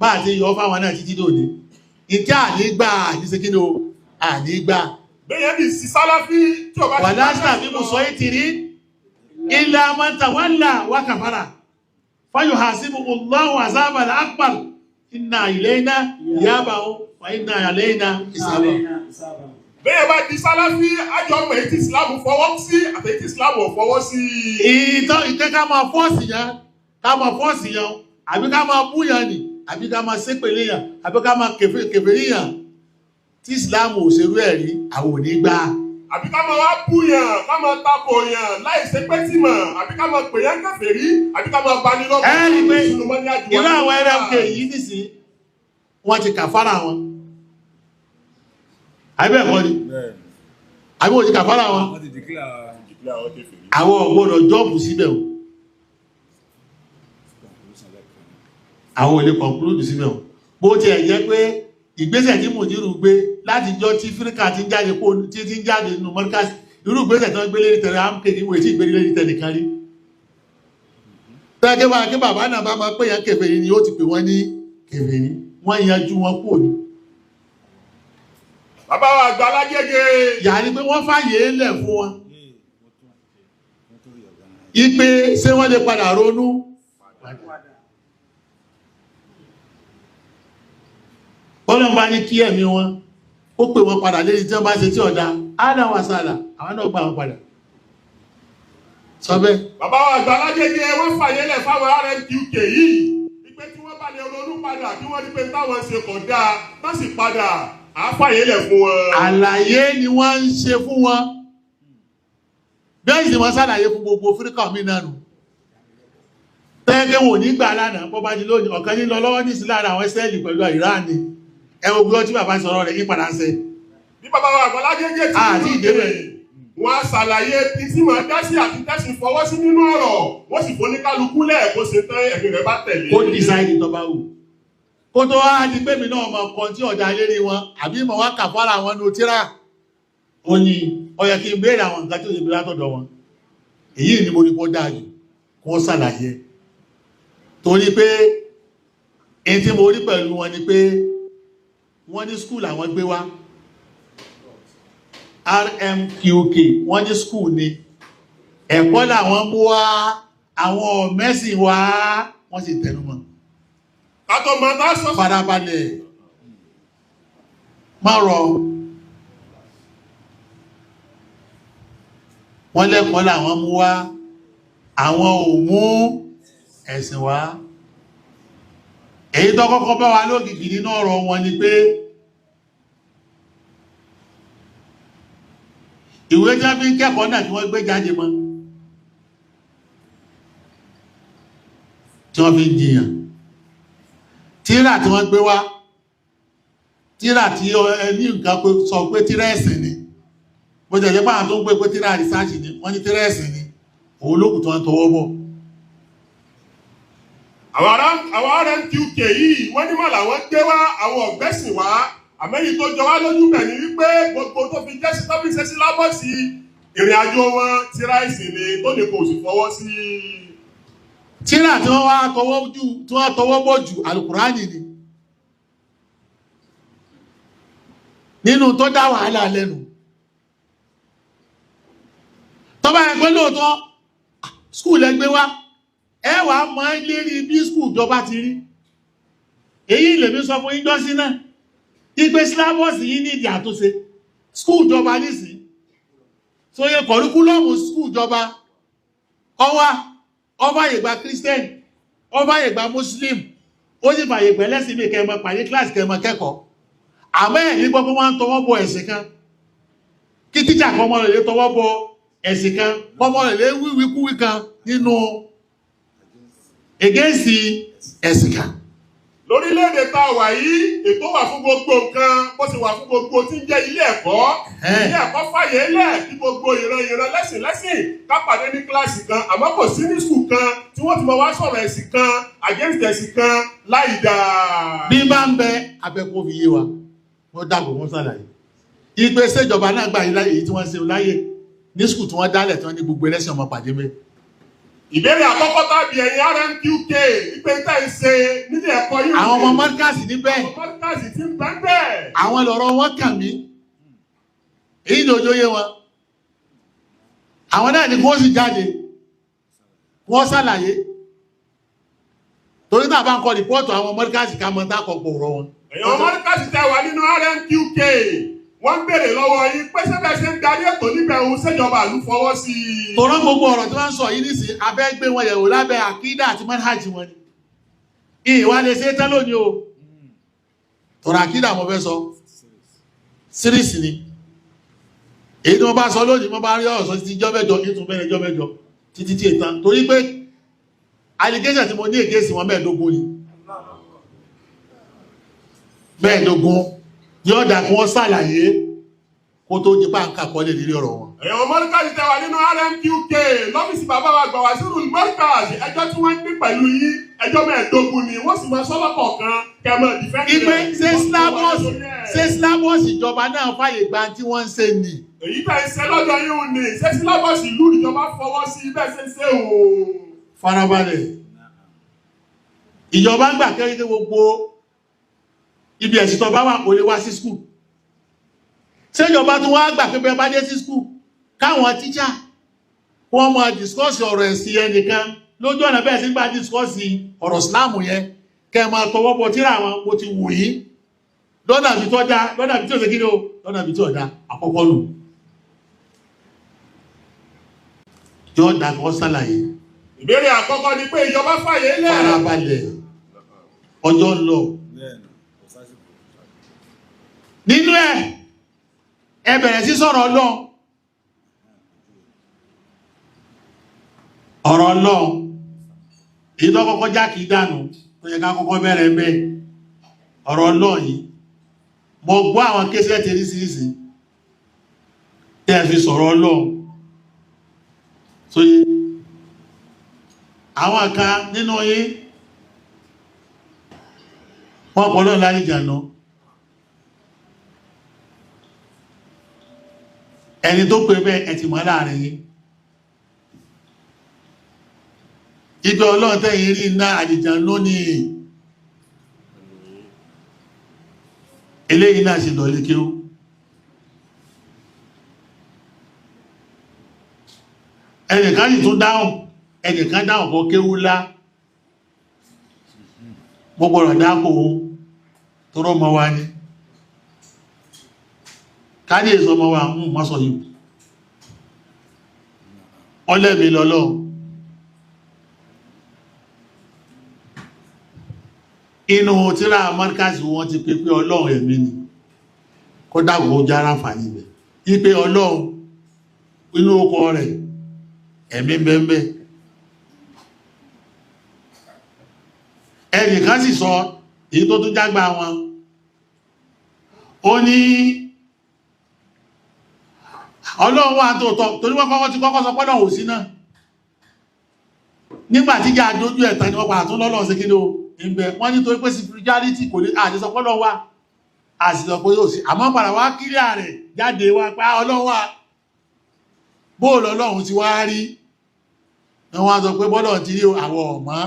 bá àti yọ fáwọn náà títí dòní ìkẹ́ ànígbà àdíṣe kí ni o ànígbà. Bẹ́ẹ̀ bí sí Sàláfí tí ọba ti wà lásìkò bí mo sọ é ti rí ilẹ̀ amọ́ntàwálà wákàfàrà fáyọ̀ hasibu Allahu azabal akbar inna ilayna iyabahum wa inna ilayna hisabahum. Bẹ́ẹ̀ bá di Sàláfí àjọ ọmọ èyí tí Islam fọwọ́ sí àti èyí tí Islam ò fọwọ́ sí. Ìkẹ́ ká máa fọ́ọ̀sì yẹn àbí ká máa bú yẹn ni àbí ká máa ṣépèlé yẹn àbí ká máa kèfèrí yẹn tí Islam ò ṣerú ẹ̀rí àwọn ò ní gbà. Àbí ká máa wá bú yàn, ká máa tako yàn láì ṣe pé tí mọ̀, àbí ká máa pè yàn kèfèrí, àbí ká máa bani lọ́gbọ̀n. Ẹ̀rí pé irú àwọn LMK yìí nìsí wọ́n ti kàfàrà wọn. Àbí ẹ̀kọ́ ni? Àbí wọ́n ti kàfàrà wọn? Àwọn ọ̀gbọ́dọ̀ jọ́ọ̀bù síbẹ̀ o. Àwọn olè conclude síbẹ̀ o. Bó ti ẹ̀ jẹ́ pé ìgbésẹ̀ tí Mùdírù gbé láti jọ tí Fíríkà ti ń jáde nínú Mọ́ríkàsì irú ìgbésẹ̀ tán gbé lérí tẹ̀lé àmkè ní wèé tí ìgbé lérí tẹ̀lé kan rí. Tẹ́gẹ́ bá kí bàbá náà bá máa pè yàn kèfèrí ni ó ti pè wọ́n ní kèfèrí wọ́n yanjú wọn kúrò ní. Bàbá wa àgbà Alágége. Yà ni pé wọ́n fàyè lẹ̀ fún wọn. Ipe ṣé wọ́n lè padà ronú. Ọlọ́run bá ní kí ẹ̀mí wọn ó pè wọn padà lérí tí wọ́n bá ṣe tí ọ̀dá ádá wà sáàlà àwọn náà gbà wọn padà sọ́bẹ́. Bàbá wa àgbà Alágége wọ́n fàyẹ́lẹ̀ fáwọn RMUK yìí wípé tí wọ́n bá lè ronú padà kí wọ́n rí pé táwọn ṣe kọ̀ dáa wọ́n sì padà àáfàyẹ́lẹ̀ fún wọn. Àlàyé ni wọ́n ń ṣe fún wọn bẹ́ẹ̀ sì wọ́n ṣàlàyé fún gbogbo Áfíríkà mi náà nù tẹ́gẹ́ wọn ò ní gbà lánàá bọ́ bá di lónìí ọ̀kan ní lọ lọ́wọ́ ní sí lára àwọn Ísírẹ́lì pẹ̀lú Ìrán ni ẹwọ bí wọ́n tí bàbá sọ̀rọ̀ rẹ̀ yí padà ń ṣe. Bí bàbá wa Àgbà Alágége tí ìdébẹ̀ wọ́n á ṣàlàyé tí wọ́n dá sí àti tẹ́sí fọwọ́ sí nínú ọ̀rọ̀ wọ́n sì fún ní kálukú lẹ́ẹ̀kọ́ ṣe tán ẹ̀mí rẹ̀ bá tẹ̀lé. Ó dìsáìdì tó bá wù. Kó tó wá di pé mi náà mọ kan tí ọ̀dà lérí wọn àbí mọ̀ wá kàfàrà wọn ní otírà. Ó ní ó yẹ kí n béèrè àwọn nǹkan tí ó yẹ bí látọ̀dọ̀ wọn. Èyí ni mo rí kó dáa jù kó ṣàlàyé. Torí pé èyí tí mo rí pẹ̀lú wọn ni pé wọ́n ní skúl àwọn gbé wá RMQK wọ́n ní skúl ni ẹ̀kọ́ làwọn mú wá àwọn mẹ́sìn wá wọ́n sì tẹnumọ́ farabalẹ̀ má rọ wọ́n lẹ́kọ́ làwọn mú wá àwọn ò mú ẹ̀sìn wá. Èyí tó kọ́kọ́ bá wa lókìkì nínú ọ̀rọ̀ wọn ni pé ìwé tí wọ́n fi ń kẹ́kọ̀ọ́ náà tí wọ́n gbé jáde mọ́ tí wọ́n fi ń jiyàn tírà tí wọ́n gbé wá tírà tí ẹni nǹkan sọ pé tírà ẹ̀sìn ni bó jẹ́ jẹ́ pàwọn tó ń pé tírà rìsáàjì ni wọ́n ní tírà ẹ̀sìn ni òun lókùn tó ń tọwọ́ bọ̀. àwọn RMQK yìí wọ́n ní mọ̀ làwọn gbé wá àwọn ọ̀gbẹ́sìn wá àmẹ́yìn tó jọ wá lójú bẹ̀ ní wípé gbogbo tó fi jẹ́ sí tọ́bí ṣe sí lábọ́sí ìrìn àjò wọn tírà ẹ̀sìn ni tó ní kò sì fọwọ́ sí. tírà tí wọ́n wá tọwọ́ bọ̀ jù Al-Qur'ani ni nínú tó dá wàhálà lẹ́nu tọ́bá ẹgbẹ́ lóòótọ́ skúl ẹgbẹ́ wá ẹwà mọ́ lérí bí skúl jọba ti rí èyí lèmi sọ fún ìjọsí náà ìgbé sílábọ̀sì yìí ní ìdí àtúnṣe skúl jọba nísì so yẹ kọ̀ríkúlọ́mù skúl jọba ọba yẹ̀gbà Christian ọba yẹ̀gbà Muslim ó sì fàyè pẹ̀lẹ́sì mi kẹmọ pàdé kíláàsì kẹmọ kẹ́kọ̀ọ́ àmọ́ ẹ̀rí gbọ́gbọ́ máa ń tọwọ́ bọ ẹ̀sìn kan kí tíjà kọmọ rẹ̀ lé tọwọ́ bọ ẹ̀sìn kan kọmọ rẹ̀ lé wíwíkúwí kan nínú egéǹsì ẹ̀sìn kan. lórílẹ̀-èdè tá a wà yìí ètò wà fún gbogbo nǹkan bó ti wà fún gbogbo tí ń jẹ́ ilé ẹ̀kọ́ fàyè lẹ̀ kí gbogbo ìran lẹ́sìn ká pàdé ní kíláàsì kan àmọ́ kò sí ní skul kan tí wọ́n ti máa wá sọ̀rọ̀ ẹ̀sìn kan against ẹ̀sìn kan láì dáa. bí bá ń bẹ abẹ́kọ̀ fi yé wa wọ́n dàgbò wọ́n sàlàyé ìpè ṣèjọba náà gbà yí láyé èyí tí wọ́n ṣe láyé ní skul tí wọ́n dálẹ̀ tí wọ́n ní gbogbo ẹlẹ́sìn ọmọ pàdé mẹ́. ìbéèrè àkọ́kọ́ tàbí ẹ̀yin RMQK ìpè tẹ́ ń ṣe nílé ẹ̀kọ́ yìí. àwọn ọmọ mọ́ríkàsì níbẹ̀. àwọn mọ́ríkàsì ti ń bẹ́ẹ̀ bẹ́ẹ̀. àwọn lọ̀rọ̀ wọn kàn mí èyí ni ojú yé wọn àwọn náà ni kí wọ́n sì jáde wọ́n ṣàlàyé torí náà bá ń kọ rìpọ́ọ̀tù àwọn mọ́ríkàsì ká mọ́ tákọ̀ pòrọ̀ wọn. èèyàn mọ́ríkàsì tẹ́ wà nínú RMQK wọ́n ń béèrè lọ́wọ́ yín pé sẹ́fẹ̀ ṣe ń darí ètò níbẹ̀ òun ṣèjọba àlú fọwọ́ sí i. tọ́rọ gbogbo ọ̀rọ̀ tí wọ́n ń sọ yìí nísìn abẹ́ gbé wọn yẹ̀wò lábẹ́ àkídà àti manhaj wọn ni ìwà lè ṣe tán lónìí o tọ́rọ àkídà mo fẹ́ sọ sírísì ni èyí tí wọ́n bá sọ lónìí wọ́n bá rí ọ̀sán títí jọ́ mẹ́jọ nítorí bẹ́ẹ̀ jọ́ mẹ́jọ títí tí ètàn torí pé allegation tí mo ní èké sí wọn mẹ́ẹ̀ẹ́dógún ni mẹ́ẹ̀ẹ́dógún yóò dà kí wọ́n ṣàlàyé kó tó di páǹkà kọ́lé nílé ọ̀rọ̀ wọn. èèyàn mọ́ríkàsì tẹ́ wà nínú RMQK lọ́fíìsì bàbá wa gbà wá sínú mọ́ríkàsì ẹjọ́ tí wọ́n ń pín pẹ̀lú yín ẹjọ́ mẹ́ẹ̀ẹ́dógún ni wọ́n sì máa sọ́lọ́ kọ̀ọ̀kan kẹmọ́ dìfẹ́ǹdì ìgbé ṣé sílábọ̀sì ìjọba náà fàyè gba tí wọ́n ń ṣe nì. èyí tẹ́ ń ṣe lọ́jọ́ yín ò ní ṣé sílábọ̀sì ìlú ìjọba fọwọ́ sí bẹ́ẹ̀ ṣe ń ṣe o. farabalẹ̀ ìjọba ń gbà kẹ́rin gbogbo ibi ẹ̀sìn tó bá wà kò lè wá sí skul ṣé ìjọba tún wá gbà pé bẹ́ẹ̀ bá dé sí skul káwọn tíṣà wọ́n máa dìskọ́sì ọ̀rọ̀ ẹ̀sìn ẹnìkan lójú ọ̀nà bẹ́ẹ̀ sí gbà dìskọ́sì ọ̀rọ̀ Ìsìláàmù yẹn kẹ́ máa tọwọ́ bọ tíra wọn mo ti wù yí lọ́nà bí tó dá lọ́nà bí tí ò ṣe kíni o lọ́nà bí tí ò dá àkọ́kọ́ nù yóò dá kọ́ sálàyé. ìbéèrè àkọ́kọ́ ni pé ìjọba fàyè lẹ̀. farabalẹ̀ ọjọ́ ń lọ nínú ẹ bẹ̀rẹ̀ sí sọ̀rọ̀ Ọlọ́run ọ̀rọ̀ Ọlọ́run èyí tó kọ́kọ́ já kìí dànù tó yẹ ká kọ́kọ́ bẹ̀rẹ̀ bẹ́ ọ̀rọ̀ Ọlọ́run yìí mo gbọ́ àwọn kéṣẹ́ tẹ́rísìírísìí tẹ́ fi sọ̀rọ̀ Ọlọ́run tó yẹ àwọn kan nínú yí wọ́n pọ̀ lọ́nà láì jànà ẹni tó pè bẹ́ ẹ ti mọ̀ láàrin yìí ìgbẹ́ Ọlọ́run tẹ́yìn rí iná àdìjàn lónìí eléyìí náà ṣe lọ lé kéwú ẹnìkan sì tún dáhùn ẹnìkan dáhùn kọ kéwú lá gbogbo ọ̀rọ̀ dákò tó rọ́ mọ́ wá ní káàdì èso mọ́ wá mú mọ́sọ̀ yìí ọlẹ́mí lọ́lọ́ inú tíra mọ́ríkàsì wọn ti pé Ọlọ́run ẹ̀mí ni kó dágbò jára fàní bẹ̀ ipé Ọlọ́run inú ọkọ̀ rẹ̀ ẹ̀mí bẹ́ẹ̀bẹ́. ẹnìkan sì sọ èyí tó tún jágbà wọn, ó ní Ọlọ́run wà tó tọ́ torí wọ́n kọ́kọ́ ti kọ́kọ́ sọ pọ́lọ̀ ò sí náà, nígbàtí jà dójú ẹ̀tàn ni wọ́n padà tún lọ́lọ́ sí kíni o ìbẹ̀ wọ́n ní torí pé spirituality kò ní àdísọ pọ́lọ̀ wà àsìsọ pé yóò sí, àmọ́ padà wá kílíà rẹ̀ jáde wá pé Ọlọ́run wà bóòlù Ọlọ́run ti wá rí wọ́n sọ pé bọ́lọ̀ ti rí àwọn ọ̀mọ́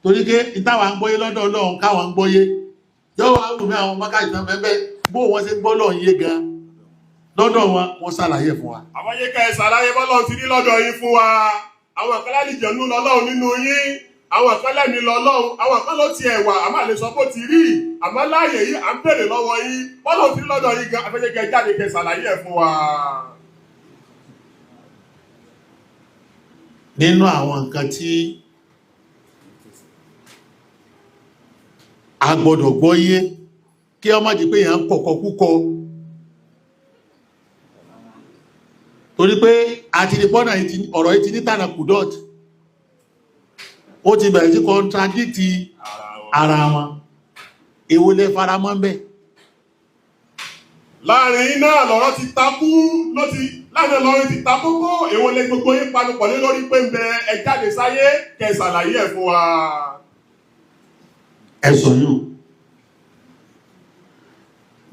torí pé ìtawà ń gbọ́yé lọ́dọ̀ Ọlọ́run káwọn ń gbọ́yé yóò wá rùmí àwọn mọ́kàtí náà fẹ́fẹ́ bó wọ́n ṣe gbọ́lọ̀ yé gan lọ́dọ̀ wọn wọ́n ṣàlàyé fún wa. àwọn yẹ ká ẹ ṣàlàyé bọ́lọ̀ ti rí lọ́dọ̀ yín fún wa. àwọn kan lálìjẹ̀nú lọ́lọ́run nínú yín, àwọn kan lẹ́mi lọ́lọ́run, àwọn kan ló ti ẹ̀wà àmọ́ àlè sọ bó ti rí, àmọ́ láàyè yìí à ń bèèrè lọ́wọ́ yín bọ́lọ̀ ti rí lọ́dọ̀ yín gan afẹ́jẹ́ kẹ jáde kẹ ṣàlàyé ẹ̀ fún wa. nínú àwọn nǹkan tí a gbọ́dọ̀ gbọ́yé kí ọmọ di pé èèyàn kọ̀kọ̀ kúkọ, torí pé àti ìpọ́nà ọ̀rọ̀ yìí ti ní tànà kùdọ́t, ó ti bẹ̀rẹ̀ sí kọ́ntradíktì ara wọn, èwo lẹ faramọ́ bẹ́. láàrin iná lọ́rọ̀ ti takú láàrin lọ́rọ̀ ti takú kó èwo lẹ gbogbo yín panupọ̀ lé lórí pé ń bẹ ẹ jáde sáyé kẹ ṣàlàyé ẹ̀ fún wa. ẹ̀sọ̀ yìí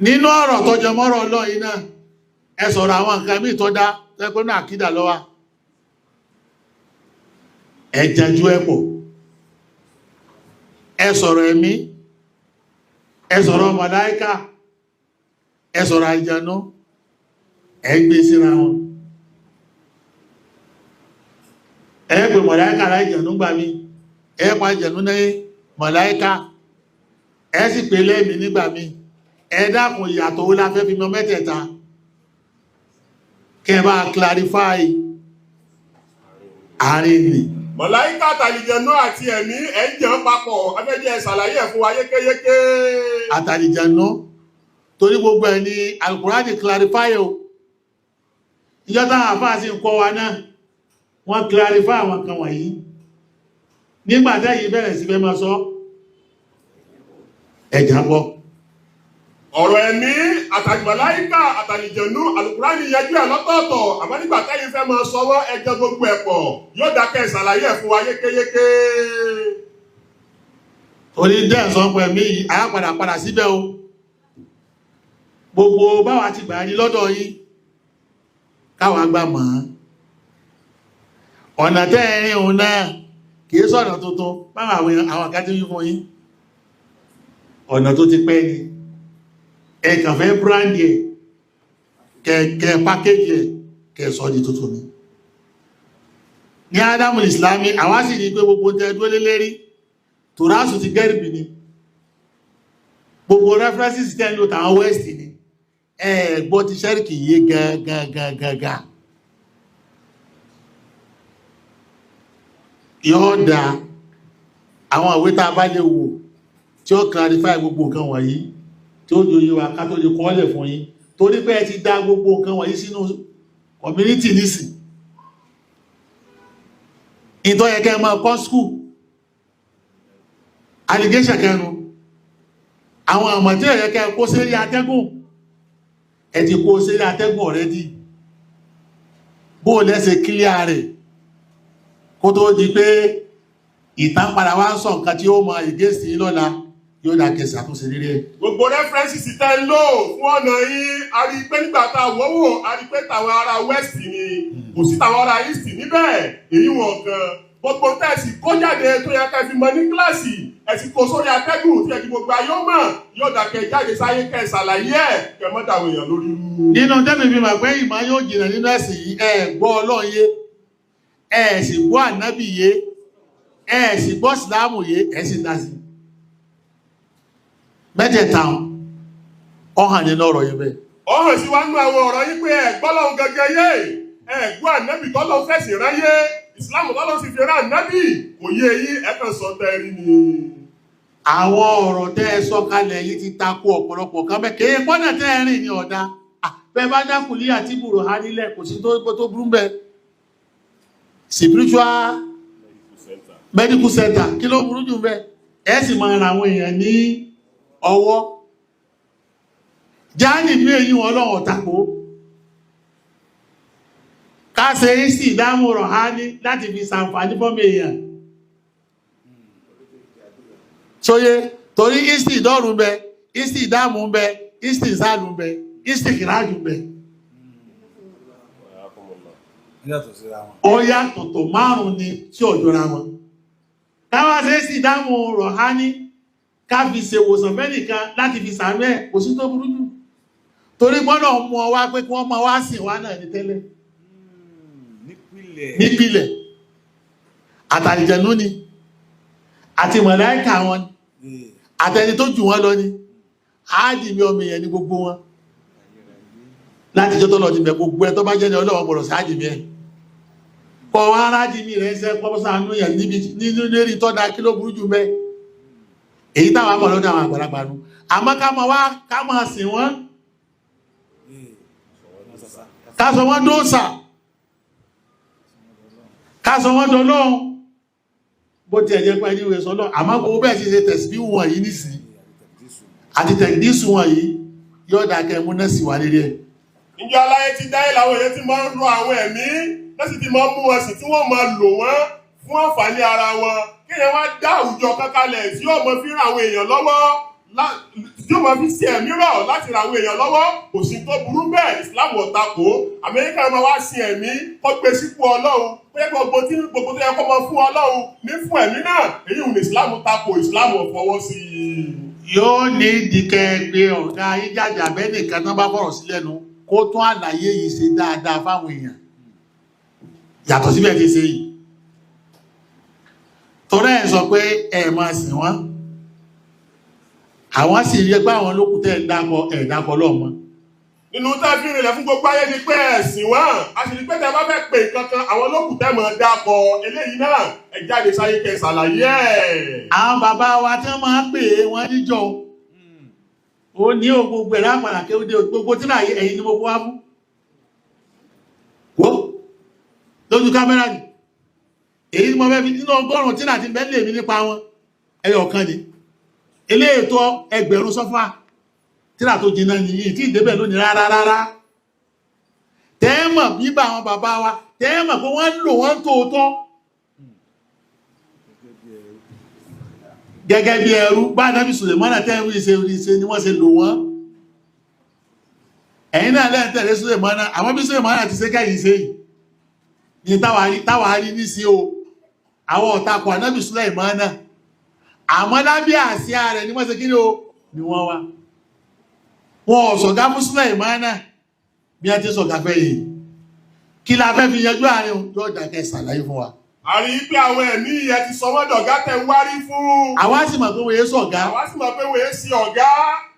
nínú ọ̀rọ̀ tọ́jọ mọ́rọ̀ Ọlọ́run náà ẹ sọ̀rọ̀ àwọn nǹkan mí tọ́dá tẹ́kọ́ náà àkídà lọ́wà ẹ jẹjú ẹ̀pọ̀, ẹ sọ̀rọ̀ ẹ̀mí, ẹ sọ̀rọ̀ màláíkà, ẹ sọ̀rọ̀ àlùjànnú, ẹ gbé síra wọn, ẹ pè màláíkà àlùjànnú gbà mí, ẹ pa àlùjànnú ní màláíkà, ẹ sì pè lẹ́mí nígbà mí. Ẹ dákun ìyàtọ̀ wó láfẹ́ fi mọ́ mẹ́tẹ̀ẹ̀ta kẹba clarify àárín ni. màláíkà àtàlìjẹ̀nú àti ẹ̀mí ẹ̀ ń jẹun papọ̀ afẹ́jẹ́ ṣàlàyé ẹ̀ fún wa yékéyéké. àtàlìjẹ̀nú torí gbogbo ẹ̀ ni Al-Qur'ani clarify o, ìjọta àfáà sí ń kọ́ wa náà wọ́n clarify àwọn kan wọ̀nyí nígbàtẹ́ yìí bẹ̀rẹ̀ sí fẹ́ máa sọ ẹ̀jà bọ́. ọ̀rọ̀ ẹ̀mí àtàlìmàláíkà àtàlìjẹ̀nú Al-Qur'ani yẹjú ẹ̀ lọ́tọ̀ọ̀tọ̀ àmọ́ nígbà tẹ́yìn fẹ́ máa sọwọ́ ẹjọ́ gbogbo ẹ̀ pọ̀ yóò dákẹ́ ìsàlàyé ẹ̀ fún wa yékéyéké. orí dẹ́ẹ̀sọ́ pẹ̀ mí àápadà síbẹ̀ o, gbogbo báwa ti gbà ní lọ́dọ̀ yìí káwà gbà mọ́ ọ̀nà tẹ́ẹ̀rin òun náà kìí sọ̀nà tuntun báwọn àwọn àkájí wí fún yín, ọ̀nà tó ti pẹ́ ni ẹ̀kàn fẹ́ bíráǹdì ẹ̀ kẹ̀kẹ́ pákéjì ẹ̀ kẹsọ́ di tuntun ni. ní Adamu Islami àwa sì ní pé gbogbo tẹ́ dúó lé lérí tòrásù ti gẹ́rìbì ni, gbogbo references tẹ́ ló tàwọn west ni gbọ́ ti ṣẹ́rìkì yé gangan yóò dá àwọn ìwé tá a bá lè wò tí ó clarify gbogbo nǹkan wọ̀nyí tí ó jòyè wa ká tó lè kọ́lẹ̀ fún yín, torí pé ẹ ti dá gbogbo nǹkan wọ̀nyí sínú community nísì ìtọ́ yẹ kẹ́ mọ́ kọ́ school allegation kẹnu àwọn àmọ̀ tí ẹ̀yẹ kẹ́ kó sí atẹ́gùn ẹ ti kó sí atẹ́gùn already bó lẹ́sẹ̀ clear rẹ̀ kó tó di pé ìtàn padà wá ń sọ nǹkan tí ó mọ against yín lọ́la yóò dá kẹsì àtúnṣe rírí ẹ̀. gbogbo references tẹ́ ń lò fún ọ̀nà yìí a rí pé nígbà tá a wọ́wọ́ a rí pé tàwọn ará west ni kò sí tàwọn ará east níbẹ̀ èyí wọn kan gbogbo tẹ́ẹ̀sì kó jáde tó yẹ ká fi mọ ní kíláàsì ẹ̀sìn kò sórí atẹ́gùn tí ẹ̀dí gbogbo ayé ó mọ̀ yóò dá kẹ jáde sáyé kẹ ṣàlàyé ẹ̀ kẹ mọ́ dàwọn èèyàn lórí rú. nínú tẹ́mi fi mà pé ìmọ̀ yóò jìnà nínú ẹ̀sìn yìí gbọ́ Ọlọ́run yé sì gbọ́ ànábì yé sì gbọ́ sílámù yé sì dá sí mẹ́tẹ̀ẹ̀ta ọ̀hàn nínú ọ̀rọ̀ yìí bẹ́ẹ̀. ọ̀hàn sí wá nú àwọn ọ̀rọ̀ yìí pé gbọ́lọ́hun gẹ́gẹ́ yé gbọ́ ànábì tọ́lọ́hun fẹ̀sìn ráyé ìsìlámù tọ́lọ́hun sì fi rán ànábì kò yé yí ẹ̀kan sọ tẹ́rí ni. àwọn ọ̀rọ̀ tẹ́ ẹ sọ kalẹ̀ yìí ti takò ọ̀pọ̀lọpọ̀ kan bẹ́ẹ̀ kéé pọ́nà tẹ́ ẹ rìn ní ọ̀dá bẹ́ẹ̀ bá dákùn ní àti bùrù ha nílẹ̀ kò sí tó burú bẹ́ẹ̀ spiritual medical center kí ló burú jù bẹ́ẹ̀ ẹ sì máa ra àwọn èèyàn ní ọwọ́ jáàní bí èyí wọn lọ́wọ́ tako ká ṣe sí ìdámù rọ̀ ha ní láti fi ṣàǹfààní fọ́mọ èèyàn sóyé torí ìsì ìdọ́rùn bẹ ìsì ìdámù bẹ ìsì ìsàlù bẹ ìsì ìkìláàjù bẹ ó yàtọ̀ tó márùn-ún ni tí ò jọra wọn káwá ṣe sí ìdámù rọ̀ ha ní ká fi ṣe ìwòsàn fẹ́nìkan láti fi sàánú ẹ̀ kò sí tó burú jù torí gbọ́dọ̀ mú ọ wá pé kí wọ́n máa wá sìn wá náà ní tẹ́lẹ̀ nípìlẹ̀ àtàlìjẹ̀nú ni àti màláíkà wọn àtẹni tó jù wọ́n lọ ni áàdì mi ọmọ èèyàn ní gbogbo wọn láti jọ́ tọ́lọ̀ níbẹ̀ gbogbo ẹ tó bá jẹ́ ní ọlọ́wọ́ gbọ́dọ̀ sí áàdì mi ẹ̀ kọ́ wá áàdì mi rẹ̀ ṣẹ́ kọ́sánú yẹn nínú lérí tọ́da kí ló burú jù mẹ́ èyí táwọn àmọ́ lọ́dọ̀ àwọn àgbàlagbà nù àmọ́ ká máa sìn wọ́n ká sọ wọ́n dóòsà ká sọ wọ́n dọ́lọ́run bó ti ẹ̀jẹ́ pẹ́ ní ìwé sọ́lọ́ àmọ́ gbogbo bẹ́ẹ̀ sí ṣe tẹ̀sí wọn yìí nìsí àti tẹ̀gídísù wọn yìí yóò dákẹ́ múná sí wà lérí ẹ̀. ìjọ aláyé ti dáyé làwọn èèyàn ti máa ń rọ àwọn ẹ̀mí lọ́sì ti máa ń mú wọn sí tí wọ́n máa lò wọ́n fún àǹfààní ara wọn kéèyàn wá dá àwùjọ kankalẹ̀ tí yóò máa fi ran àwọn èèyàn lọ́wọ́ tí yóò máa fi ṣe ẹ̀mí rọ̀ láti ran àwọn èèyàn lọ́wọ́ kò sí tó burú bẹ́ẹ̀ Islam ò takò Amẹ́ríkà máa wá sin ẹ̀mí kó gbé sípò Ọlọ́run pé gbogbo tó yẹ kó máa fún Ọlọ́run ní fún ẹ̀mí náà èyí ò ní Islam takò Islam ò fọwọ́ sí i. yóò ní ìdíkẹ́ gbé ọ̀gá ayéjáde abẹ́nìkan tán bá fọ̀rọ̀ sí lẹ́nu kó tún àlàyé yìí ṣe dáadáa fáwọn èèyàn yàtọ̀ síbẹ̀ ti ṣe yìí torí ẹ̀ sọ pé ẹ̀ máa sìn wọ́n àwọn sì rí pé àwọn olókùtẹ́ ẹ̀dákọ̀ lọ́mọ nínú tá fi rìnlẹ̀ fún gbogbo ayé ni pé ẹ̀sìn wọ́n a sì rí pé tẹ́ bá fẹ́ pè kankan àwọn olókùtẹ́ mọ̀ dákọ̀ eléyìí náà ẹ jáde sáyé kẹ́ ṣàlàyé ẹ̀. àwọn bàbá wa tí wọ́n máa ń pè wọ́n níjọ ó ní gbogbo ẹ̀rọ àpàlà kí ó dé gbogbo tí náà ẹ̀yìn ni gbogbo wá fún wó lójú kámẹ́rà ni èyí ni mo fẹ́ fi nínú ọgọ́rùn-ún tí náà ti bẹ́ẹ̀ lè mi nípa wọn ẹyọ kan ni eléètò ẹgbẹ̀rún sọ́fà tíra tó jìnà nìyí tí ìdébẹ̀ lónìí rárá tẹ́ẹ̀mọ̀ bíbá àwọn bàbá wa tẹ́ẹ̀mọ̀ pé wọ́n lò wọ́n tóótọ́ gẹ́gẹ́ bí ẹrú bá Nábì Sùlẹ̀mánà tẹ́ẹ̀rú ìṣe ni wọ́n ṣe lò wọ́n ẹ̀yin náà lẹ́yìn tẹ̀lé Sùlẹ̀mánà àwọn bí Sùlẹ̀mánà ti ṣe kẹ́yìn ṣe yìí ní táwàárí ní sí o àwọn ọ̀tàkùn Nábì Sùlẹ̀mánà àmọ́ lábí àsíá rẹ̀ ní wọ́n ṣe kí ni o ni wọ́n wá wọn ọ̀sọ̀gá fún Sùlẹ̀mánà bí a ti sọ̀gá fẹ́ yìí kí la fẹ́ fi yanjú àárín ojú ọjà kẹ ṣàlàyé fún wa. àrí pé àwọn ẹ̀mí ẹ ti sọ wọ́n dọ̀gá tẹ̀ ń wárí fún. àwa sì mọ̀ pé wọ́n yé sọ̀gá. àwa sì mọ̀ pé wọ́n yé sí ọ̀gá.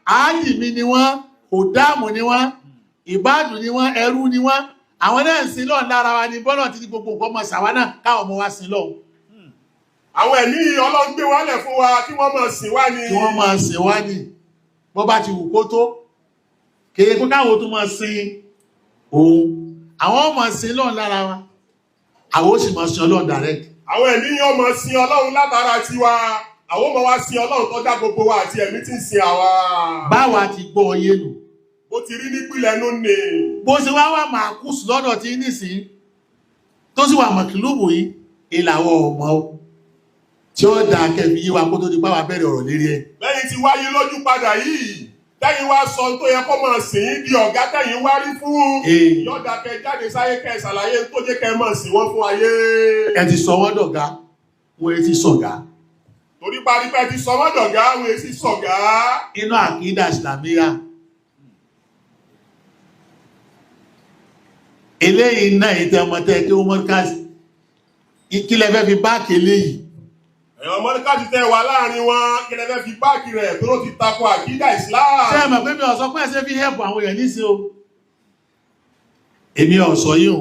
áàdì mi ni wọ́n òdáàmù ni wọ́n ìbádùn ni wọ́n ẹrú ni wọ́n àwọn náà ń sin lọ́ọ̀ lára wa ni bọ́lọ̀ ti di gbogbo nǹkan mọ̀ sàwa náà káwọn ọmọ wa sin lọ́ọ̀. àwọn ẹ̀mí Ọlọ́run gbé wálẹ̀ fún wa kí wọ́n máa sìn wá ni. kí wọ́n máa sìn wá ni bó bá ti wù kó tó kèé kó káwọn tó máa sin òun àwọn ọmọ sin lọ́ọ̀ lára wa àwọn ó sì máa sin Ọlọ́run direct. àwọn ẹ̀mí yóò máa sin Ọlọ́run látara tiwa àwọn ọmọ wa sin Ọlọ́run tó dá gbogbo wa àti ẹ̀mí tí ń sin àwa. báwa ti gbọ́ ọyé nù. ó ti rí nípìnlẹ̀ nù ní. bó ṣe wá wà máa kú sí lọ́dọ̀ tí nísìn tó sì wà mọ̀kìlúbù yìí ìlàwọ̀ ọmọ tí ó dà kẹfì yíwa kó tó di pàwà bẹ̀rẹ̀ ọ̀rọ̀ lérí ẹ. lẹ́yìn tí wáyé lójú padà yìí tẹ́yìn wá sọ tó yẹ kó máa sìn ín di ọ̀gá tẹ́yìn wá rí fún yọ̀dà kẹ jáde sáyé kẹ ṣàlàyé tó jẹ́ kẹ máa sìn wọ́n fún ayé. ẹ ti sọ wọ́n dọ̀gá wọ́n ti sọ̀gá. torí parípẹ́ ti sọ wọ́n dọ̀gá wọ́n ti sọ̀gá. inú àkídà ìsìlámíyà eléyìí náà ìtẹ́ ọmọ tẹ́ kí wọ́n mọ́ káàsì ìkílẹ̀ fẹ́ fi báàkì eléyìí. ẹ̀wọ̀n mọ́ríkà ti tẹ́ wà láàrin wọn kílẹ̀ fẹ́ fi báàkì rẹ̀ tó ló ti tako àkídà Islam. ṣé ẹ mọ̀ pé mi ò sọ pé ẹsẹ̀ fi hẹ́pù àwọn èèyàn níṣẹ́ o èmi ò sọ yìí o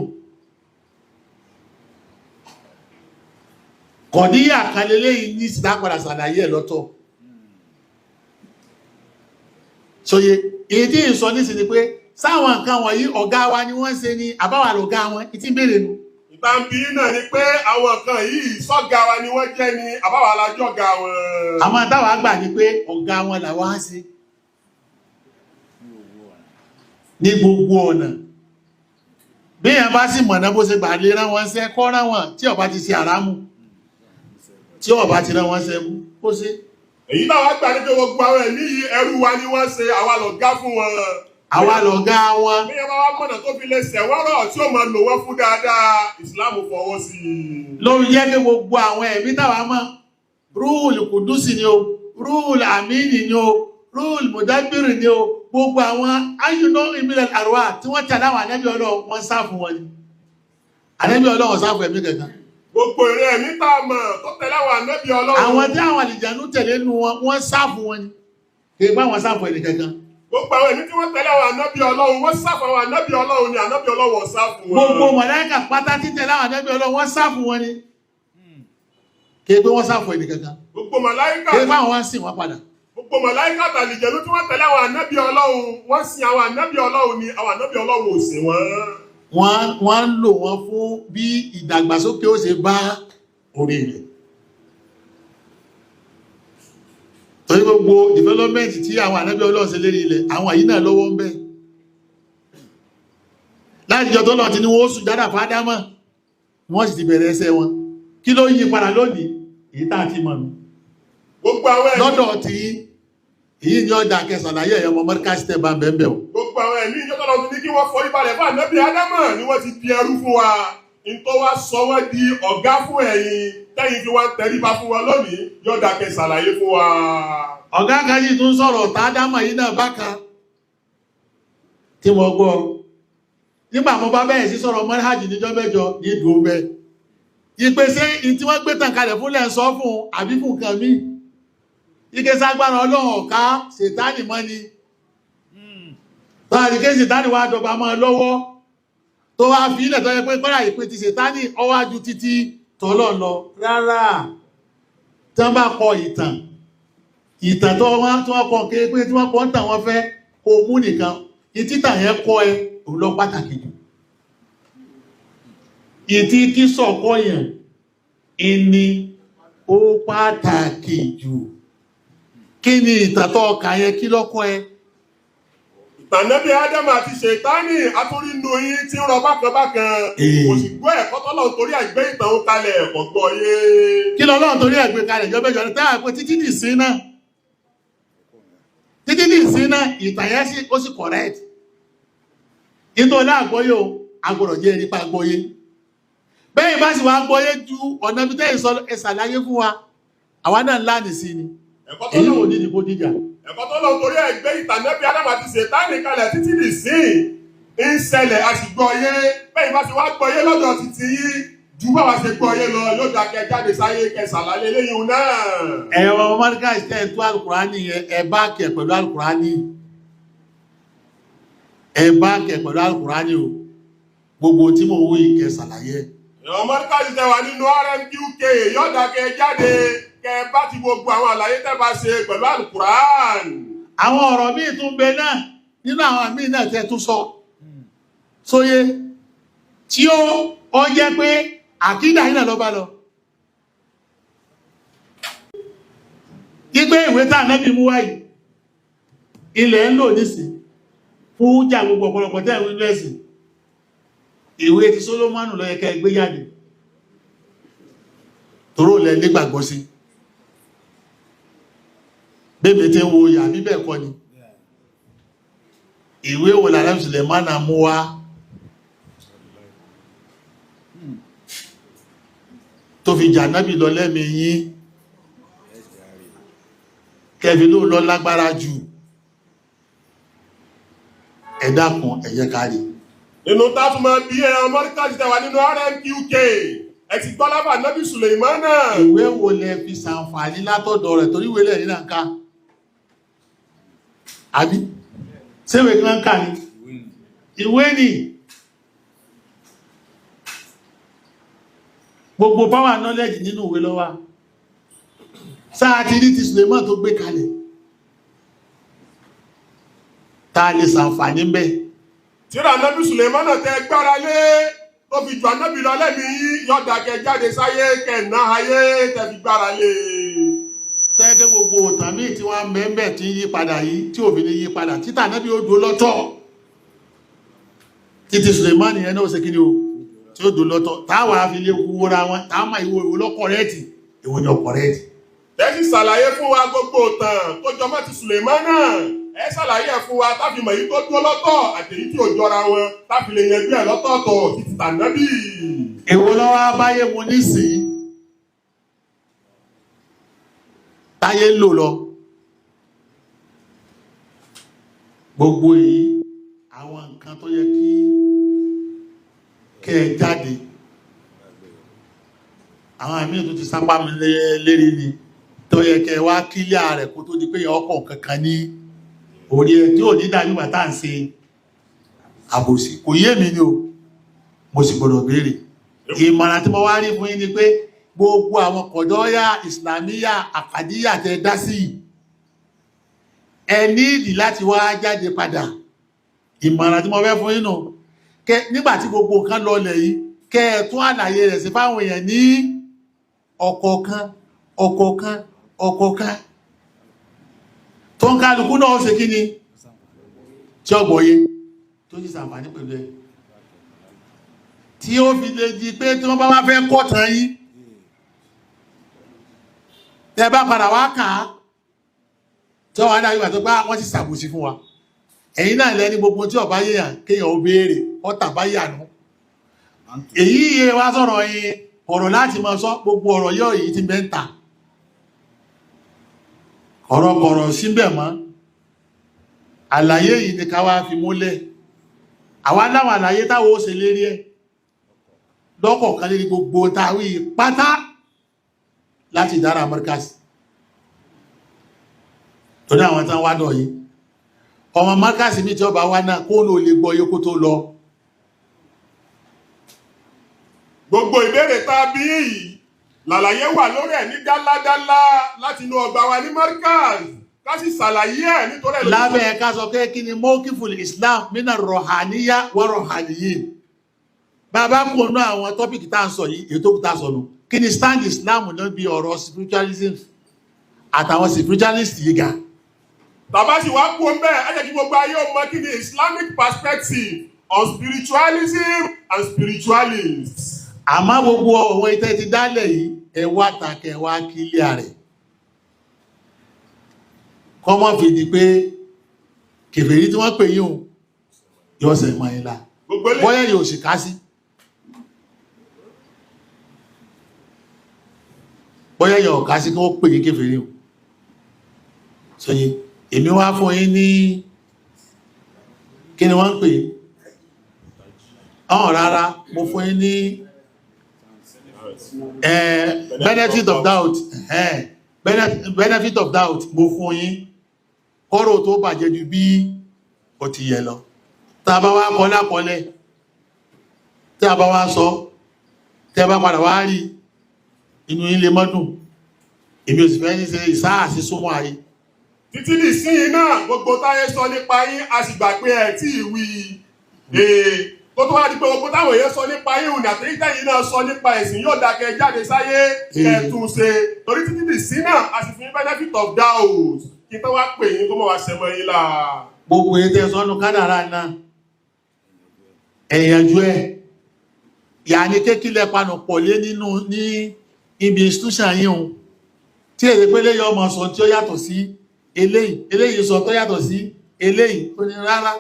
kọ̀díyà kan lélẹ́yìn ní ìsìdápadà ṣàlàyé ẹ̀ lọ́tọ̀ sóye èyí tí ì sọ nísìn ni pé sáwọn nǹkan wọ̀nyí ọ̀gá wa ni wọ́n ṣe ni àbáwà lọ̀gá wọn ìtí béèrè nu. ìtàǹbì náà ni pé àwọn kan yìí sọ́gà wa ni wọ́n jẹ́ ni àbáwá alájọ́gà wọn. àwọn táwa gbà ní pé ọ̀gá wọn làwọn á ṣe ní gbogbo ọ̀nà bí èèyàn bá sì mọ̀nà bó ṣe gbà lè rán wọn ṣẹ́ kọ́ rán wọn tí ó bá ti ṣe àrámù tí ó bá ti rán wọn ṣẹ́ mú kó ṣe. èyí táwa gbà ní pé gbogbo àwọn ẹ̀mí yìí ẹrú wa ni wọ́n ṣe àwa lọ̀gá fún wọn. àwa lọ̀gá wọn. bí ẹ bá wá mọ̀nà tó fi lè ṣẹ̀wọ́rọ̀ tí ó máa lò wọ́n fún dáadáa ìsìláàmù fọwọ́ sí i. lórí jẹ́ pé gbogbo àwọn ẹ̀mí táwa mọ̀ rúùlù kùdùsì ni o rúùlù àmínì ni o rúùlù mùdábìrì ni o gbogbo àwọn ayúná ìmìlẹ̀ àrùwà tí wọ́n tẹ̀lé àwọn ànábì Ọlọ́run wọ́n sáfù wọn ni ànábì Ọlọ́run sáfù ẹ̀mí kankan. gbogbo ìrìn ẹ̀mí tá a mọ̀ tó tẹ̀lé àwọn ànábì Ọlọ́run. àwọn tí àwọn àlìjànú tẹ̀lé nu wọn wọ́n sáfù wọn ni kì í bá wọn sáfù ẹ̀mí kankan. gbogbo àwọn ẹ̀mí tí wọ́n tẹ̀lé àwọn ànábì Ọlọ́run wọ́n sáfù àwọn ànábì Ọlọ́run ni ànábì Ọlọ́run sáfù wọn. gbogbo màláíkà pátá tí tẹ̀lé àwọn ànábì Ọlọ́run wọ́n sáfù wọn ni kì í pé wọ́n sáfù ẹ̀mí kankan. gbogbo màláíkà kì í bá wọn sìn wọn padà. gbogbo màláíkà àtàlìjẹ̀nú tí wọ́n tẹ̀lé àwọn ànábì Ọlọ́run wọ́n sin àwọn ànábì Ọlọ́run ni àwọn ànábì Ọlọ́run ò sìn wọ́n. wọ́n ń lò wọ́n fún bí ìdàgbàsókè ó ṣe bá orí rẹ̀. torí gbogbo development tí àwọn ànábì Ọlọ́run ṣe lérí ilẹ̀ àwọn yìí náà lọ́wọ́ ń bẹ. láti jọ tó lọ ti ní wọ́n sùn jáde fádámọ̀ wọ́n sì ti bẹ̀rẹ̀ ẹsẹ̀ wọn kí ló yí padà lónìí èyí tá a ti mọ̀ nù. gbogbo àwọn ẹ̀mí lọ́dọ̀ tí èyí ni ọjà kẹsànláyé ẹ̀yọ́ ọmọ mọ́ríkà sí tẹ́bà bẹ́ẹ̀ o. gbogbo àwọn ẹ̀mí ìjọba lọ sí ní kí wọ́n forí balẹ̀ fún ànábì Ádámọ̀ ni wọ́n ti di ẹrú fún wa nítorí wá sọ wọ́n di ọ̀gá fún ẹ̀yin tẹ́yìn fi wá ń tẹríba fún wa lónìí yọ̀dà kẹsànláyé fún wa. ọ̀gá kan yìí tún sọ̀rọ̀ tá Ádámọ̀ yìí náà bákan tí wọ́n gbọ́ nígbà mo bá bẹ̀rẹ̀ sí sọ̀rọ̀ mọ́ríhàjì níjọ́ mẹ́jọ ní ìdúró bẹ́ẹ̀ ìpèsè ìtí wọ́n gbé tàn kalẹ̀ fún lẹ́ǹsọ́ fún àbí fún nǹkan míì ike sagbára Ọlọ́run ọ̀ká ṣètánì mọ́ ni láàrin kí ṣètánì wá dọ̀bà mọ́ lọ́wọ́ tó wá fi ilẹ̀ tó yẹ pé kọ́lá ìpè ti ṣètánì ọwájú títí tọ́lọ̀ lọ rárá tí wọ́n bá kọ ìtàn tó wọ́n kọ kéé pé tí wọ́n kọ́ ń tàn wọ́n fẹ́ kó mú nìkan ìtítà yẹn kọ́ ẹ òun lọ pàtàkì jù ìtí kí sọ̀kọ́ yẹn ìní ó pàtàkì jù. Kí ni ìtàtọ̀ ọkà yẹn kí lọ́kọ́ ẹ? Ìtànẹ́bí Ádámù àti Ṣètánì àtúrí nù yín tí ń rọ bákan. Kò sì gbọ́ ẹ̀kọ́ tọ́lọ́run torí àgbé ìtàn ó kalẹ̀ ẹ̀kọ́ gbọ́ yé. Kí lọ́lọ́run torí àgbé kalẹ̀ jọ́bẹ́jọ́ ní táyà pé títí nìsín náà. Títí nìsín náà ìtàn yẹn ó sì correct. Nítorí àgbọ́yé o, agbọ̀rọ̀ jẹ́ nípa àgbọ́yé. Bẹ́ẹ̀ bá sì wá gbọ́yé ju ọ̀nà bí tẹ́yìn sọ ẹ̀sàlàyé fún wa, àwa náà ńlá nìsín ni. Èyí ò ní ìdìbò jíjà. Ẹ̀kọ́ tó lọ torí ẹgbẹ́ ìtànẹ́bí Ádámù àti Ṣètánì kalẹ̀ títí nìsín ń ṣẹlẹ̀ a sì gbọ́ yé bẹ́ẹ̀ bá ti wá gbọ́ yé lọ́dọ̀ títí yí ju báwa ṣe gbọ́ yé lọ yóò dákẹ́ jáde sáyé kẹsàlálé lẹ́yìn náà. Ẹ̀rọ ọmọ Mọ́ríkà ìṣẹ́ ẹ̀tọ́ Al-Kùránì yẹn ẹ bá kẹ̀ pẹ̀lú Al-Kùránì. Ẹ bá kẹ̀ pẹ̀lú Al-Kùránì o. Gbogbo tí mo wí kẹsàlàyé. Ẹ̀rọ Mọ́ríkà ìṣẹ́ wà nínú RMQK yóò dákẹ́ jáde kẹ bá ti gbogbo àwọn àlàyé tẹ́ bá ṣe pẹ̀lú Al-Qur'an. Àwọn ọ̀rọ̀ míì tún bẹ náà nínú àwọn míì náà tẹ́ tún sọ sóyé tí ó jẹ́ pé àkídà yìí náà lọ bá lọ. Gbígbé ìwé tá Ànábì mú wáyìí ilẹ̀ ń lò nísìn fún jà gbogbo ọ̀pọ̀lọpọ̀ tẹ́ ìwé lẹ́sìn ìwé ti Sólómọ́nù ló yẹ kẹ́ gbé jáde toró lẹ nígbàgbọ́ sí bébè tí ń wo yà bíbẹ̀ kọ́ ni ìwé wo làrẹ́ Sùlẹ̀mánà mú wá tó fi jà nábì lọ lẹ́mí yín kẹfì ló lọ lágbára jù ẹ dákun ẹ jẹ́ ká rí. Inú táfùmọ̀ bí ẹran Mọ́ríkà ti tẹ̀wà nínú RMQK ẹ ti gbọ́ lábà nábì Sùlẹ̀mánà. Ìwé wo lẹ fi ṣàǹfààní látọ̀dọ̀ rẹ̀ torí ìwé lẹ́yìn náà ká àbí ṣéwé kan ká ní ìwé ni gbogbo power knowledge nínú ìwé ló wà sáà ti rí ti Suleiman tó gbé kalẹ̀ tá a lè ṣàǹfààní mbẹ̀ tíra anábì Sùlẹ̀mánà tẹ gbára lé tó fi ju anábì lọ lẹ́mìí yọ̀dà kẹ jáde sáyé kẹ̀nà ayé tẹ fi gbára lé. Tẹ́gẹ́ gbogbo òtàn míì tí wọ́n mẹ́mẹ́ tí yí padà yìí tí òfin ní yí padà títà anábì ó dúró lọ́tọ̀ títí Sùlẹ̀mánì yẹn náà ó ṣe kí ni o tí ó dúró lọ́tọ̀ táwa fi lè wúra wọn táwa ìwò lọ́kọ̀rẹ́ẹ̀tì ìwò ní ọkọ̀rẹ́ẹ̀tì. ẹ sì ṣàlàyé fún wa gbogbo òtàn tó jọmọ́ ti Sùlẹ̀mánà ẹ ṣàlàyé fún wa táfi mọ̀ yìí tó dúró lọ́tọ̀ àtèyí tí ò jọra wọn táfi lè yẹn bí ẹ lọ́tọ̀ọ̀tọ̀ títí tànábì. èwo lọ́wọ́ abáyé mu nísìnyí táyé ń lò lọ gbogbo yìí àwọn nǹkan tó yẹ kí kẹ́ ẹ jáde àwọn àmì tó ti sápá mi lérí ni tó yẹ kẹ́ ẹ wá kílíà rẹ̀ kó tó di pé yẹn ọkọ̀ kankan ní orí ẹ tí ò ní dájú bá tá à ń ṣe àbòsí kò yé mi ni o mo sì gbọdọ̀ béèrè ìmọ̀ràn tí mo wá rí fún yín ni pé gbogbo àwọn kọ̀dọ́yà ìsìlámíyà àkàdíyà tẹ dá sí ẹ ní ìdí láti wá jáde padà ìmọ̀ràn tí mo fẹ́ fún yín nù nígbàtí gbogbo nǹkan lọlẹ̀ yìí kẹ́ ẹ tún àlàyé rẹ̀ sí fáwọn èèyàn ní ọ̀kọ̀ọ̀kan ọ̀kọ̀ọ̀kan ọ̀kọ̀ọ̀kan tó ń kálukú náà ṣe kí ni tí ọgbọ̀ye tó sì ṣàǹfààní pẹ̀lú ẹ tí ó fi lè di pé tí wọ́n bá wá fẹ́ kọ́tàn yìí tẹ́ bá padà wá kà á tí wọ́n wá dá ìgbà tó bá wọ́n ti ṣàbòsí fún wa ẹ̀yin náà lẹ́ni gbogbo tí ọba yíyàn kéèyàn ó béèrè ọ̀tà bá yànú èyí iye wá sọ̀rọ̀ yìí ọ̀rọ̀ láti máa sọ gbogbo ọ̀rọ̀ yóò yìí ti mẹ́ta ọ̀rọ̀ síbẹ̀ mọ́ àlàyé yìí ni ká wá fi múlẹ̀ àwa láwọn àlàyé táwọn ó ṣe lérí ẹ̀ lọ́kọ̀ọ̀kan lérí gbogbo táwí pátá láti dára mọ́rkásì tó ní àwọn tán wádọ̀ yìí ọmọ mọ́rkásì mi tí ọba wá náà kó ló lè gbọ́ yókó tó lọ gbogbo ìbéèrè tá a bí yìí làlàyé wà lórí ẹ̀ ní dáládálá láti inú ọgbà wa ní Markaz ká sì ṣàlàyé ẹ̀ nítorí ẹ̀ lábẹ́ ẹ̀ka sọ pé kí ni mọ́kífùl Islam mina rọ̀hàníyá wà rọ̀hàníyìn bàbá kò ná àwọn tọ́pìkì tá à ń sọ yìí ètò kúta sọnù kí ni stand Islam náà bí ọ̀rọ̀ spiritualism àtàwọn spiritualist yìí ga tàbá sì wá kú ọmọ ẹ̀ ẹ̀jẹ̀ kí gbogbo ayé ọmọ kí ni Islamic perspective on spiritualism and spiritualists àmọ́ gbogbo ọ̀wọ́ ìtẹ́ ti dálẹ̀ yìí ẹwà tàkẹ̀ wá kílíà rẹ̀ kọ́mọ́ fi di pé kèfèrí tí wọ́n pè yíò yóò sẹ̀ mọ́ ìlà bọ́yẹ̀ yóò sì ká sí bọ́yẹ̀ yóò ká sí kí wọ́n pè yí kèfèrí o sọyí èmi wá fún yín ní kí ni wọ́n ń pè ọ̀hún rárá mo fún yín ní benefit of doubt benefit of doubt mo fún yín kọ́rọ̀ tó bàjẹ́ ju bí ó ti yẹ lọ tá bá wá kọ́ lákọọ́lẹ̀ tí a bá wá sọ tí a bá padà wá rí inú ilé mọ́dún èmi ò sì fẹ́ ní ṣe ìsáàsí súnmọ́ ayé títí di sí iná gbogbo táyé sọ nípa yín a sì gbà pé ẹ̀ tí ìwí tó tó wá di pé gbogbo táwọn èèyàn sọ nípa yín òní àtẹ́yí tẹ́yìn náà sọ nípa ẹ̀sìn yóò dákẹ́ jáde sáyé kẹtùn ṣe torí títí di sí náà a sì fún benefit of doubt kí tó wá pè yín kó mọ̀ wá sẹ́mọ́ yín là. gbogbo ètò ẹ̀sọ́nù kádàrá náà ẹ̀yànjú ẹ̀ ìyá ní kékílẹ̀ panu pọ̀ lé nínú ní ibi institution yìí hùn tí èdè pé léyìn ọmọ sọ tí ó yàtọ̀ sí eléyìí sọ tó yàtọ̀ sí eléyìí tó ní rárá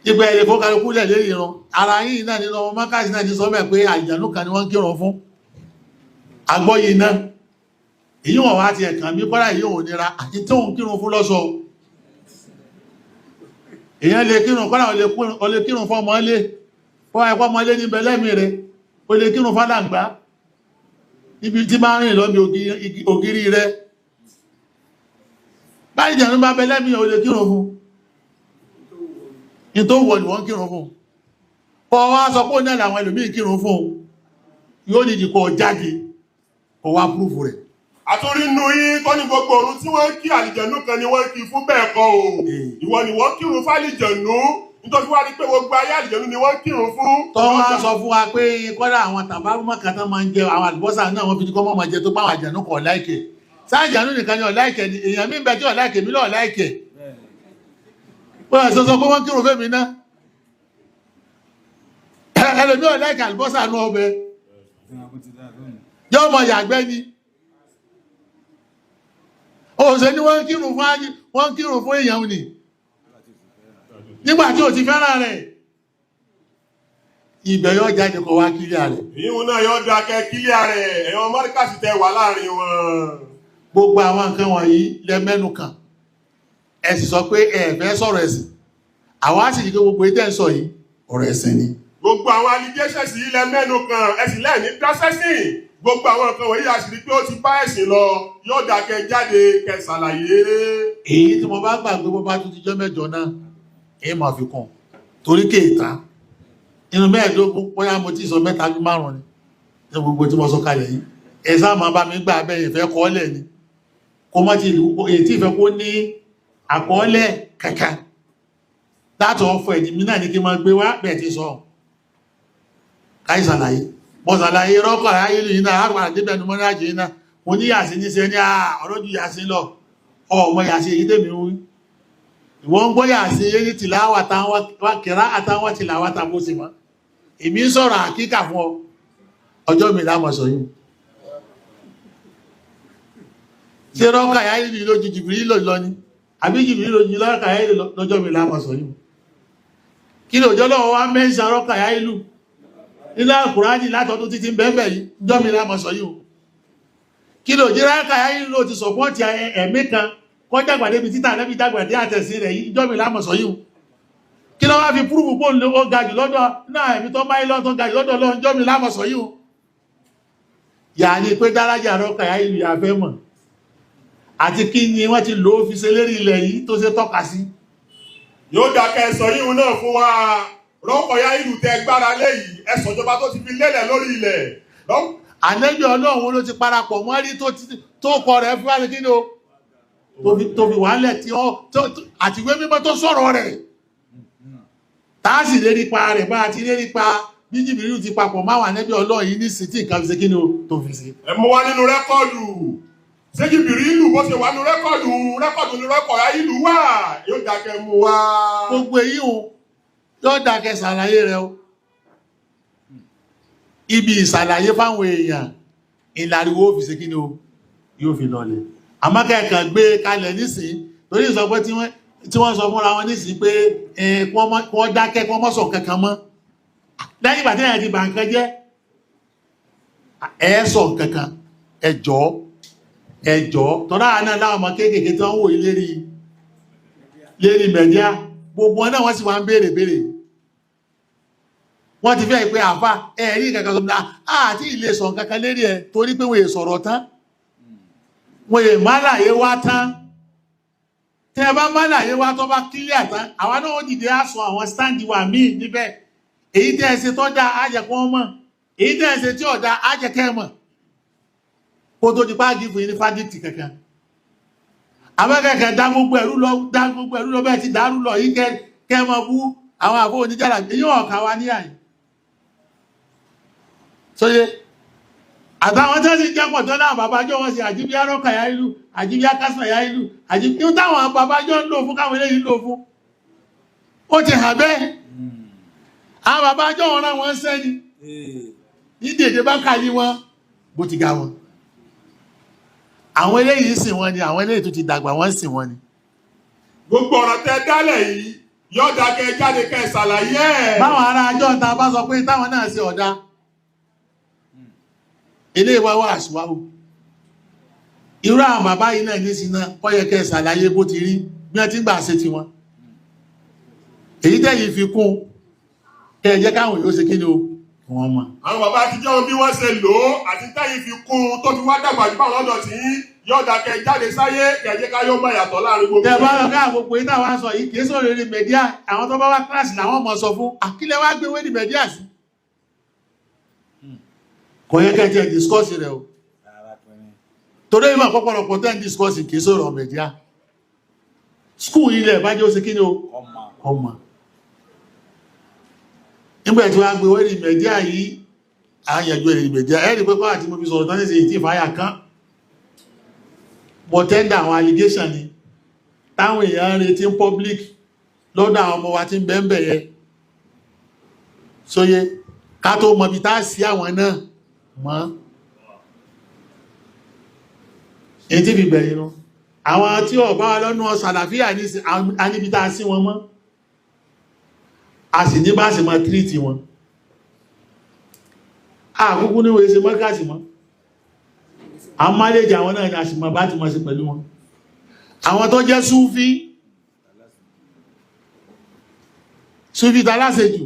ìgbà ẹ̀rẹ̀ fún kálukú lẹ̀ lérí ìran ara yìí náà nínú ọmọ Markaz náà ní sọ́mẹ̀ pé àjànú kan ni wọ́n kírun fún agbọ́yìí náà èyí wọ̀n wá ti ẹ̀kàn bí kọ́lá èyí òun nira àti tí òun kírun fún lọ́sọ̀ èyàn lè kírun kọ́lá o lè kírun fún ọmọ ilé fún ẹ̀kọ́ ọmọ ilé níbẹ̀ lẹ́mì rẹ̀ o lè kírun fún àdàgbà níbi tí máa rìn lọ́bí ògiri rẹ̀ báyìí jẹ̀rún bá bẹ lẹ́mì o lè kírun fún ní tó wọ̀ ní wọ́n kírun fún kọ́ wá sọ pé náà àwọn ẹlòmíì kírun fún yóò ní ìdíkọ̀ jáde kọ wá púrúfù rẹ̀ àtúrí nù yín tó ní gbogbo òru tí wọ́n ń kí àlìjẹ̀nú kan ni wọ́n ń kí fún bẹ́ẹ̀ kọ́ o ìwọ ni wọ́n kírun fálìjẹ̀nú nítorí wá ní pé gbogbo ayé àlìjẹ̀nú ni wọ́n kírun fún. tó wá sọ fún wa pé kọ́dà àwọn tàbárùmọ̀ kan tó máa ń jẹ àwọn àlùbọ́sà náà wọ́n fi ní kọ́ mọ́ jẹ tó bá àwọn àjẹ̀nú kọ̀ láìkè sáà àjẹ̀nú nìkan ni ọ̀láìkè ni èèyàn mi ń bẹ tí ọ̀láìkè mi lọ́ọ̀ láìkè wọ́n sọ pé wọ́n kírun fẹ́mi náà ẹlòmí ọ̀láìkè àlùbọ́sà nú ọbẹ̀ yóò mọ yàgbẹ́ ni òṣè ni wọ́n kírun fún èèyàn ni nígbà tí ò ti fẹ́ràn rẹ̀ ibẹ̀ yóò jáde kọ wá kílíà rẹ̀ ìhun náà yóò dákẹ́ kílíà rẹ̀ ẹ̀yàn mọ́ríkàsì tẹ wà láàrin wọn gbogbo àwọn nǹkan wọ̀nyí lẹ́mẹ́nu kan ẹ sì sọ pé ẹ fẹ́ sọ̀rọ̀ ẹ̀sìn àwọn á sì ní pé gbogbo ètò ẹ̀ sọ yìí ọ̀rọ̀ ẹ̀sìn ni gbogbo àwọn allegations yìí lẹ́mẹ́nu kan ẹ̀sìn lẹ́ẹ̀ní dásẹ́sìn gbogbo àwọn nǹkan wọ̀nyí a sì rí pé ó ti bá ẹ̀sìn lọ yóò dákẹ́ jáde kẹ́ ṣàlàyé. èyí tí mo bá gbàgbé bó bá tún ti jọ́ mẹ́jọ náà èyí máa fi kàn torí kéèta inú mẹ́ẹ̀ẹ́dógún bóyá mo ti sọ mẹ́ta bí márùn-ún ni ní gbogbo tí mo sọ kalẹ̀ yìí ẹ sáà máa bá mi gbà bẹ́ẹ̀ ìfẹ́ kọ́ọ́lẹ̀ ni kó má ti èyí tí ìfẹ́ kó ní àkọọ́lẹ̀ kankan láti ọ̀fọ̀ ẹ̀dì mi náà ní kí n máa gbé wá bẹ́ẹ̀ ti sọ káyì ṣàlàyé mo ṣàlàyé rọ́kọ̀ ayélu yìí náà àgbàrá débẹ̀ ní mọ́ní àjẹ́ yìí náà mo ní yàsí ní sẹ́ni ọlọ́jú yàsí lọ ọmọ yàsí èyí tèmi wí ìwọ́n gbọ́ yàsí èyí tìláwà táwọn kẹrà àtàwọn tìláwà tàbó sí mọ́ èmi ń sọ̀rọ̀ àkíkà fún ọ ọjọ́ mi lámọ̀ sọ yìí ṣé rọ́kọ̀ ayélu yìí lójú jìbìrì lọ ní àbí jìbìrì lójú rọ́kọ̀ ayélu lọ́jọ́ mi lámọ̀ sọ yìí kí lójọ́ lọ́wọ́ wá mẹ́sàn rọ́kọ̀ ayélu nínú àkùránì látọdún títí bẹ́ẹ̀bẹ̀ yìí jọ́mi lámọ̀ sọ yìí kí ló jí rákà yìí ló ti sọ̀pọ̀tì ẹ̀mí kan kọ́ dàgbàdé bí títà lẹ́bí dàgbàdé àtẹ̀sí rẹ̀ yìí jọ́mi lámọ̀ sọ yìí kí ló wá fi púrùpù pò ó ga jù lọ́dọ̀ náà ẹ̀mí tó máa lọ́ tó ga jù lọ́dọ̀ lọ́n jọ́mi lámọ̀ sọ yìí yà ní pé dárájà rọ́kà yìí yà fẹ́ mọ̀ àti kí ni wọ́n ti lò ó fi ṣe lérí ilẹ̀ yìí tó ṣe tọ́ka sí yóò dákẹ́ sọ yíhun náà fún wa rọ́pọ̀ ya ìlú tẹ gbára léyìí ẹ̀sọ̀jọba tó ti fi lélẹ̀ lórí ilẹ̀. ànẹ́bí ọlọ́run ló ti parapọ̀ mọ́ rí tó kọ rẹ̀ fún wáṣẹ́ kí ni o tó fi wálẹ̀ tí ó àtiwé mímọ́ tó sọ̀rọ̀ rẹ̀ táàsì lérí pa rẹ̀ bá ti lérí pa bí jìbìrì ti papọ̀ máwọn ànẹ́bí ọlọ́run yìí ní sí tí nǹkan fi ṣe kí ni o tó fi ṣe. ẹ mú wá nínú rẹ́kọ̀dù ṣé jìbìrì ìlú bó ṣe wà nínú rẹ́kọ̀dù ní rẹ́kọ̀ ya ìlú wà yóò dákẹ́ mú wá. gbogbo èyí o yóò dákẹ́ ṣàlàyé rẹ̀ o ibi ìṣàlàyé fáwọn èèyàn ìlàríwó fi ṣe kí ni o yóò fi lọlẹ̀ àmọ́kẹ́kàn gbé kalẹ̀ nísìn torí ìsọpẹ́ tí wọ́n sọ fúnra wọn nísìn pé wọ́n dákẹ́ kí wọ́n mọ́ sọ kankan mọ́ lẹ́yìn ìgbà tí ẹ̀yà ti bà nǹkan jẹ́ ẹ̀ sọ kankan ẹjọ́ tọ́lá náà láwọn ọmọ kéékèèké tí wọ́n wò lérí mẹ́díà gbogbo náà wọ́n sì wá ń béèrè wọ́n ti fẹ́ pé àfá ẹ̀rí kankan sọ́mọ́lá àti ilé sọ kankan lérí ẹ̀ torí pé wọ́n yè sọ̀rọ̀ tán wọ́n yè málàyé wá tán tẹ́ bá málàyé wá tó bá kílíà tán àwa náà ó dìde á sọ àwọn stáǹdì wà míì níbẹ̀ èyí tẹ́ ẹ ṣe tó dá ájẹ̀kọ́ mọ̀ èyí tẹ́ ẹ ṣe tí ọ̀dá ájẹ̀kẹ́ mọ̀ kó tó di páàgì fún ní fádìtì kankan àmọ́kẹ́kẹ́ dá gbogbo ẹ̀rú lọ bẹ́ẹ̀ ti dárú lọ yìí kẹ́ mọ bú àwọn àfọ́ oníjàrà èyí ọ̀ka wa ní àyè sóyé àtàwọn tí wọ́n sì jẹ́ pọ̀ tó náà babájọ́ wọn sí àjíbí arọ́kà ya ìlú àjíbí akásà ya ìlú àjíbí tí táwọn babájọ́ ń lò fún káwọn eléyìí lò fún ó ti hàn bẹ́ẹ̀ àwọn babájọ́ wọn náà wọ́n sẹ́ni ní dèdè bá kàlí wọn bó ti ga wọn àwọn eléyìí sìn wọn ni àwọn eléyìí tó ti dàgbà wọ́n sìn wọn ni gbogbo ọ̀rọ̀ tẹ dálẹ̀ yìí yóò dákẹ́ jáde kẹ́ ṣàlàyé ẹ̀. báwọn ará ajọ́ ta bá sọ pé táwọn náà ṣe ọ̀dá ilé ìwà wà àṣìwáwò irú àwọn bàbá yìí náà ní síná kọ́yẹ kẹ́ ṣàlàyé bó ti rí bí wọ́n ti ń gbà ṣe ti wọn èyí tẹ́yìn fi kún kẹ́ jẹ́ káwọn yóò ṣe kí ni o wọ́n mọ̀. àwọn bàbá àtijọ́ bí wọ́n ṣe lò ó àti tẹ́yìn fi kún tó fi wá dàgbà jù báwọn lọ́dọ̀ tí yóò dákẹ́ jáde sáyé kẹ̀jẹ́ ká yóò máa yàtọ̀ láàrin gbogbo. tẹ́ bá lọ ká gbogbo yìí táwọn sọ yìí kìí sọ̀rọ̀ ní mẹ́díà àwọn tó bá wá kíláàsì làwọn mọ̀ sọ fún àkílẹ̀ wá gbé wé ní mẹ́díà sí. kò yẹ kẹ́ jẹ́ discourse rẹ̀ o torí ìmọ̀ pọ̀pọ̀lọpọ̀ tẹ́ ń discourse kìí sọ̀rọ̀ mẹ̀díà school ilẹ̀ bá jẹ́ ó ṣe kí ni o ọmọ nígbà tí wọ́n gbé wẹ́rì mẹ̀díà yìí àyànjú ẹ̀rì mẹ̀díà ẹ̀rì pé kọ́ àti mo fi sọ̀rọ̀ tán ní sí ìtì ìfáyà kan bọ̀ tẹ́ndà àwọn allegation ni táwọn èèyàn ń retí public lọ́dọ̀ àwọn ọmọ wa tí ń bẹ́ẹ̀ yẹ sóyé ká tó mọ̀ bí tá sí àwọn náà mọ́ èyí tí fi bẹ̀rẹ̀ inú àwọn tí ó bá lọ́nà sàlàfíà ní aníbi tá sí wọn mọ́ a sì ní bá sì mọ́ tírìtì wọn àkúkú ní wèé ṣe mọ́kàsì mọ́ àwọn máléjì àwọn náà ni a sì mọ́ bá ti mọ́ sí pẹ̀lú wọn àwọn tó jẹ́ súfí tàlásẹ̀jù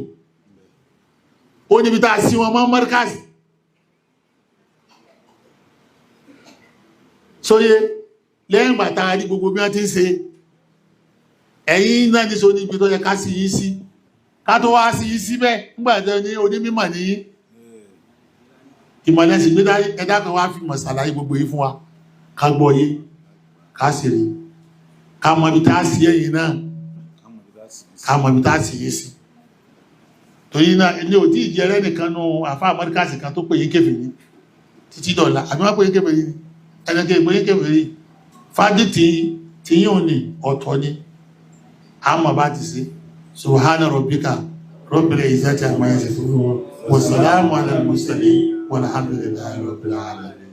ó níbi tá sí wọn mọ́ mọ́kàsì sóyé lẹ́yìn bàtà ní gbogbo bí wọ́n ti ń ṣe ẹ̀yìn náà ní so níbi tó yẹ ká sí yí sí ká tó wá sí yí sí bẹ́ẹ̀ nígbàtẹ́ ní onímímọ̀ ní ìmọ̀lẹ́sì gbé ẹ̀dá kan wá fi mọ̀ sàlàyé gbogbo yìí fún wa ká gbọ́ yé ká sì rí ká mọ̀ bí tá sí ẹ̀yìn náà ká mọ̀ bí tá sí yí sí torí náà ilé òdí ìjẹrẹ́ nìkan nú àfáà mọ́ríkàsì kan tó pè yí kèfèrí títí dọ̀la àbí wọ́n pè yí kèfèrí ẹnìkẹ́ ìpè yí kèfèrí fájí tí yíò ní ọ̀tọ̀ ní àmà bá ti sí subhana rabbika rabbil izzati amma yasifun wa salamun ala al-mursalin walhamdulillahi rabbil alamin